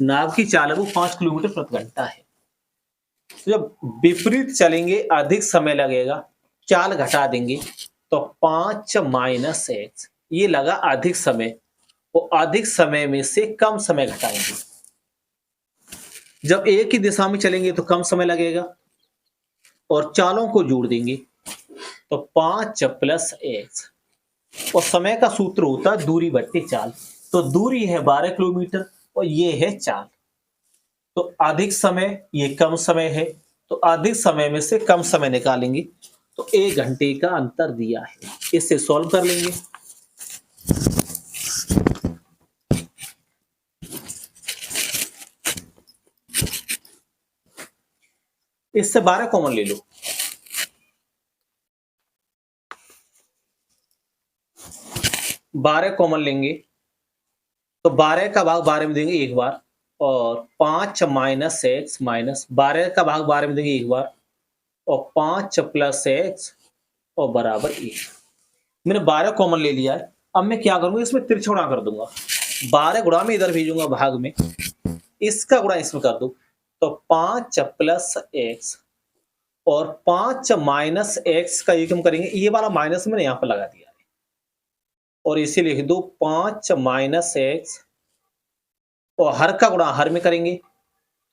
नाव की चाल है वो 5 किलोमीटर प्रति घंटा है। तो जब विपरीत चलेंगे अधिक समय लगेगा, चाल घटा देंगे तो 5 - x ये लगा अधिक समय। वो अधिक समय में से कम समय घटाएंगे। जब एक ही दिशा में चलेंगे तो कम समय लगेगा और चालों को जोड़ देंगे तो 5 + x और समय का सूत्र होता है दूरी बट्टे चाल। तो दूरी है 12 किलोमीटर और ये है चाल। तो अधिक समय, ये कम समय है, तो अधिक समय में से कम समय निकालेंगे तो 1 घंटे का अंतर दिया है। इससे सॉल्व कर लेंगे। इससे 12 कॉमन ले लो। 12 कॉमन लेंगे तो 12 का भाग 12 में देंगे एक बार, और 5 माइनस एक्स माइनस 12 का भाग 12 में देंगे एक बार, और 5 प्लस एक्स और बराबर 1। मैंने 12 कॉमन ले लिया है। अब मैं क्या करूंगा, इसमें तिरछा गुणा कर दूंगा। 12 गुणा में इधर भेजूंगा भाग में, इसका गुणा इसमें कर दो तो 5 प्लस एक्स और 5 माइनस एक्स का एकम करेंगे। ये वाला माइनस मैंने यहां पर लगा दिया है और इसे लिख दो 5 माइनस एक्स, और हर का गुणा हर में करेंगे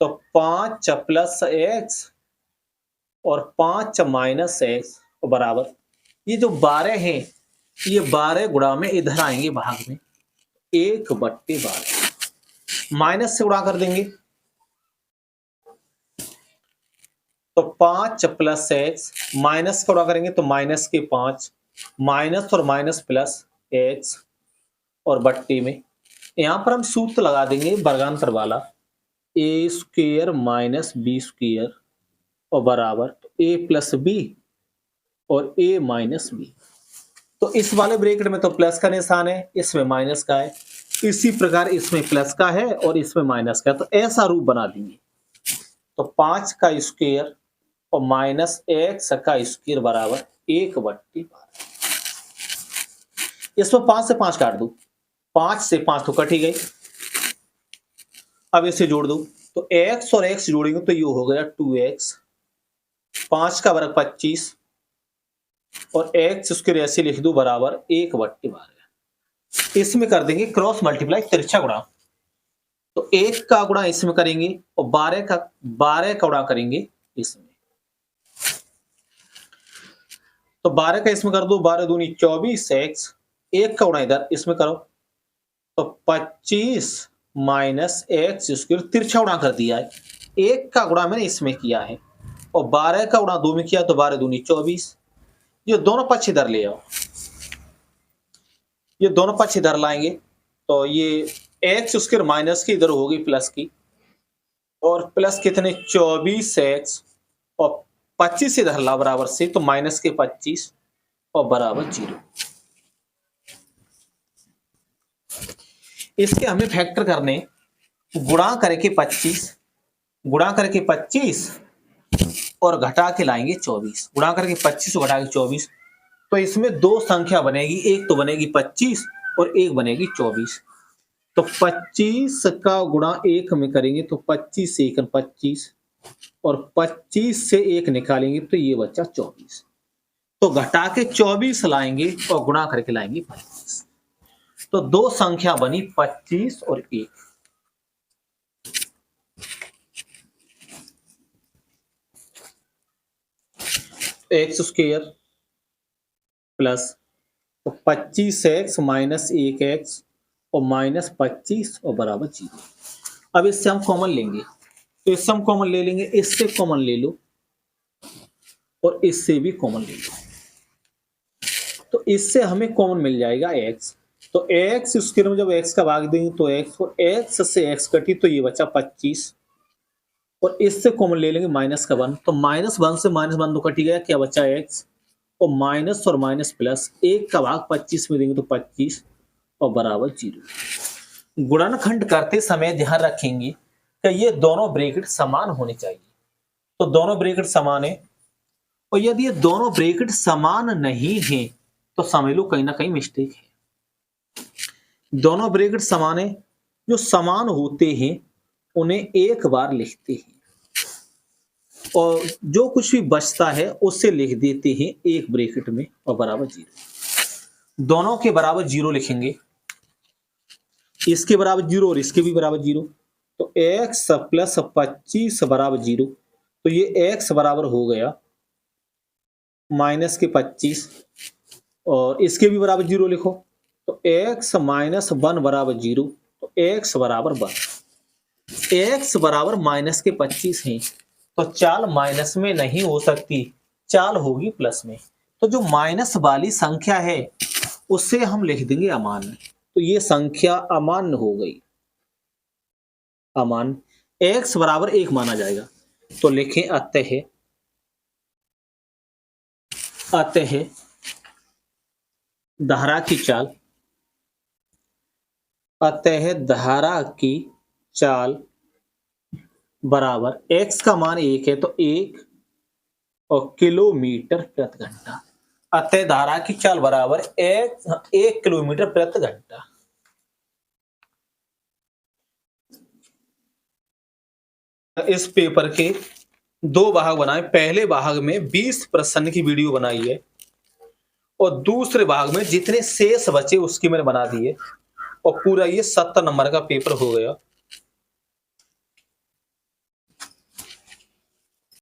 तो 5 प्लस एक्स और 5 माइनस एक्स बराबर, ये जो 12 है ये 12 गुणा में इधर आएंगे भाग में 1/12। माइनस से गुणा कर देंगे तो 5 प्लस एक्स, माइनस का गुणा करेंगे तो माइनस के 5, माइनस और माइनस प्लस एक्स और बट्टी में यहां पर हम सूत्र लगा देंगे वर्गांतर वाला, ए स्क्वायर माइनस बी स्क्वायर और बराबर ए प्लस बी और ए माइनस बी। तो इस वाले ब्रैकेट में तो प्लस का निशान है, इसमें माइनस का है, इसी प्रकार इसमें प्लस का है और इसमें माइनस का है। तो ऐसा रूप बना देंगे तो 5 का स्क्वायर और माइनस एक्स का स्क्वायर बराबर 1/12। इसमें 5 से 5 काट दो, 5 से 5 तो कट ही गई। अब इसे जोड़ दो तो x और x जोड़ेंगे तो ये हो गया 2x, 5 का वर्ग 25 और x स्क्वायर ऐसे लिख दो बराबर 1/12। इसमें कर देंगे क्रॉस मल्टीप्लाई तिरछा गुणा, तो 1 का गुणा इसमें करेंगे और 12 का गुणा करेंगे इसमें। तो 12 का इसमें कर दो, 12 दूनी 24x, 1 का गुणा इधर इसमें करो तो 25 माइनस एक्स स्क्वायर, तिरछा गुणा कर दिया है। 1 का गुणा मैंने इसमें किया है और 12 का गुणा 2 में किया तो 12 दूनी 24। ये दोनों पक्ष इधर ले आओ, ये दोनों पक्ष इधर लाएंगे तो ये एक्स स्क्वायर माइनस की इधर होगी प्लस की, और प्लस कितने 24x और 25 इधर ला बराबर से तो माइनस के 25 और बराबर 0। इसके हमें फैक्टर करने, गुणा करके 25 और घटा के लाएंगे 24, गुणा करके 25 और घटा के 24। तो इसमें दो संख्या बनेगी, एक तो बनेगी 25 और एक बनेगी 24। तो 25 का गुणा 1 में करेंगे तो 25 से 1 25 और 25 से 1 निकालेंगे तो ये बच्चा 24। तो घटा के 24 लाएंगे और गुणा करके लाएंगे 25। तो दो संख्या बनी 25 और 1। एक्स स्क्वायर प्लस तो 25x माइनस 1x और माइनस 25 और बराबर 0। अब इससे हम कॉमन लेंगे तो इससे हम कॉमन ले लेंगे, इससे कॉमन ले लो और इससे भी कॉमन ले लो। तो इससे हमें कॉमन मिल जाएगा x, तो एक्स स्क्वायर में जब x का भाग देंगे तो x, और x से x कटी तो ये बचा 25 और इससे कॉमन ले लेंगे माइनस का 1, तो -1 से -1 तो कटी गया, क्या बचा x और माइनस और माइनस प्लस 1 का भाग 25 में देंगे तो 25 और बराबर 0। गुणनखंड करते समय ध्यान रखेंगे कि ये दोनों ब्रैकेट समान होने चाहिए। तो दोनों ब्रैकेट समान है, और यदि ये दोनों ब्रैकेट समान नहीं है तो समझ लो कहीं ना कहीं मिस्टेक है। दोनों ब्रैकेट समान है, जो समान होते हैं उन्हें एक बार लिखते हैं और जो कुछ भी बचता है उससे लिख देते हैं एक ब्रैकेट में और बराबर 0। दोनों के बराबर 0 लिखेंगे, इसके बराबर 0 और इसके भी बराबर 0, तो x प्लस 25 बराबर 0। तो ये x बराबर हो गया माइनस के 25 और इसके भी बराबर 0 लिखो। तो x माइनस 1 बराबर 0, तो x बराबर 1। x बराबर माइनस के 25 हैं, तो चाल माइनस में नहीं हो सकती, चाल होगी प्लस में। तो जो माइनस वाली संख्या है उससे हम लिख देंगे अमान्य। तो ये संख्या अमान्य हो गई, अमान्य। x बराबर 1 माना जाएगा, तो लिखें अतः धारा की चाल, अतः धारा की चाल बराबर x का मान 1 है, तो 1 और किलोमीटर प्रति घंटा। अतः धारा की चाल बराबर 1 किलोमीटर प्रति घंटा। इस पेपर के 2 भाग बनाए। पहले भाग में 20 प्रश्न की वीडियो बनाई है और दूसरे भाग में जितने शेष बचे उसकी मैंने बना दी है, और पूरा ये 70 नंबर का पेपर हो गया।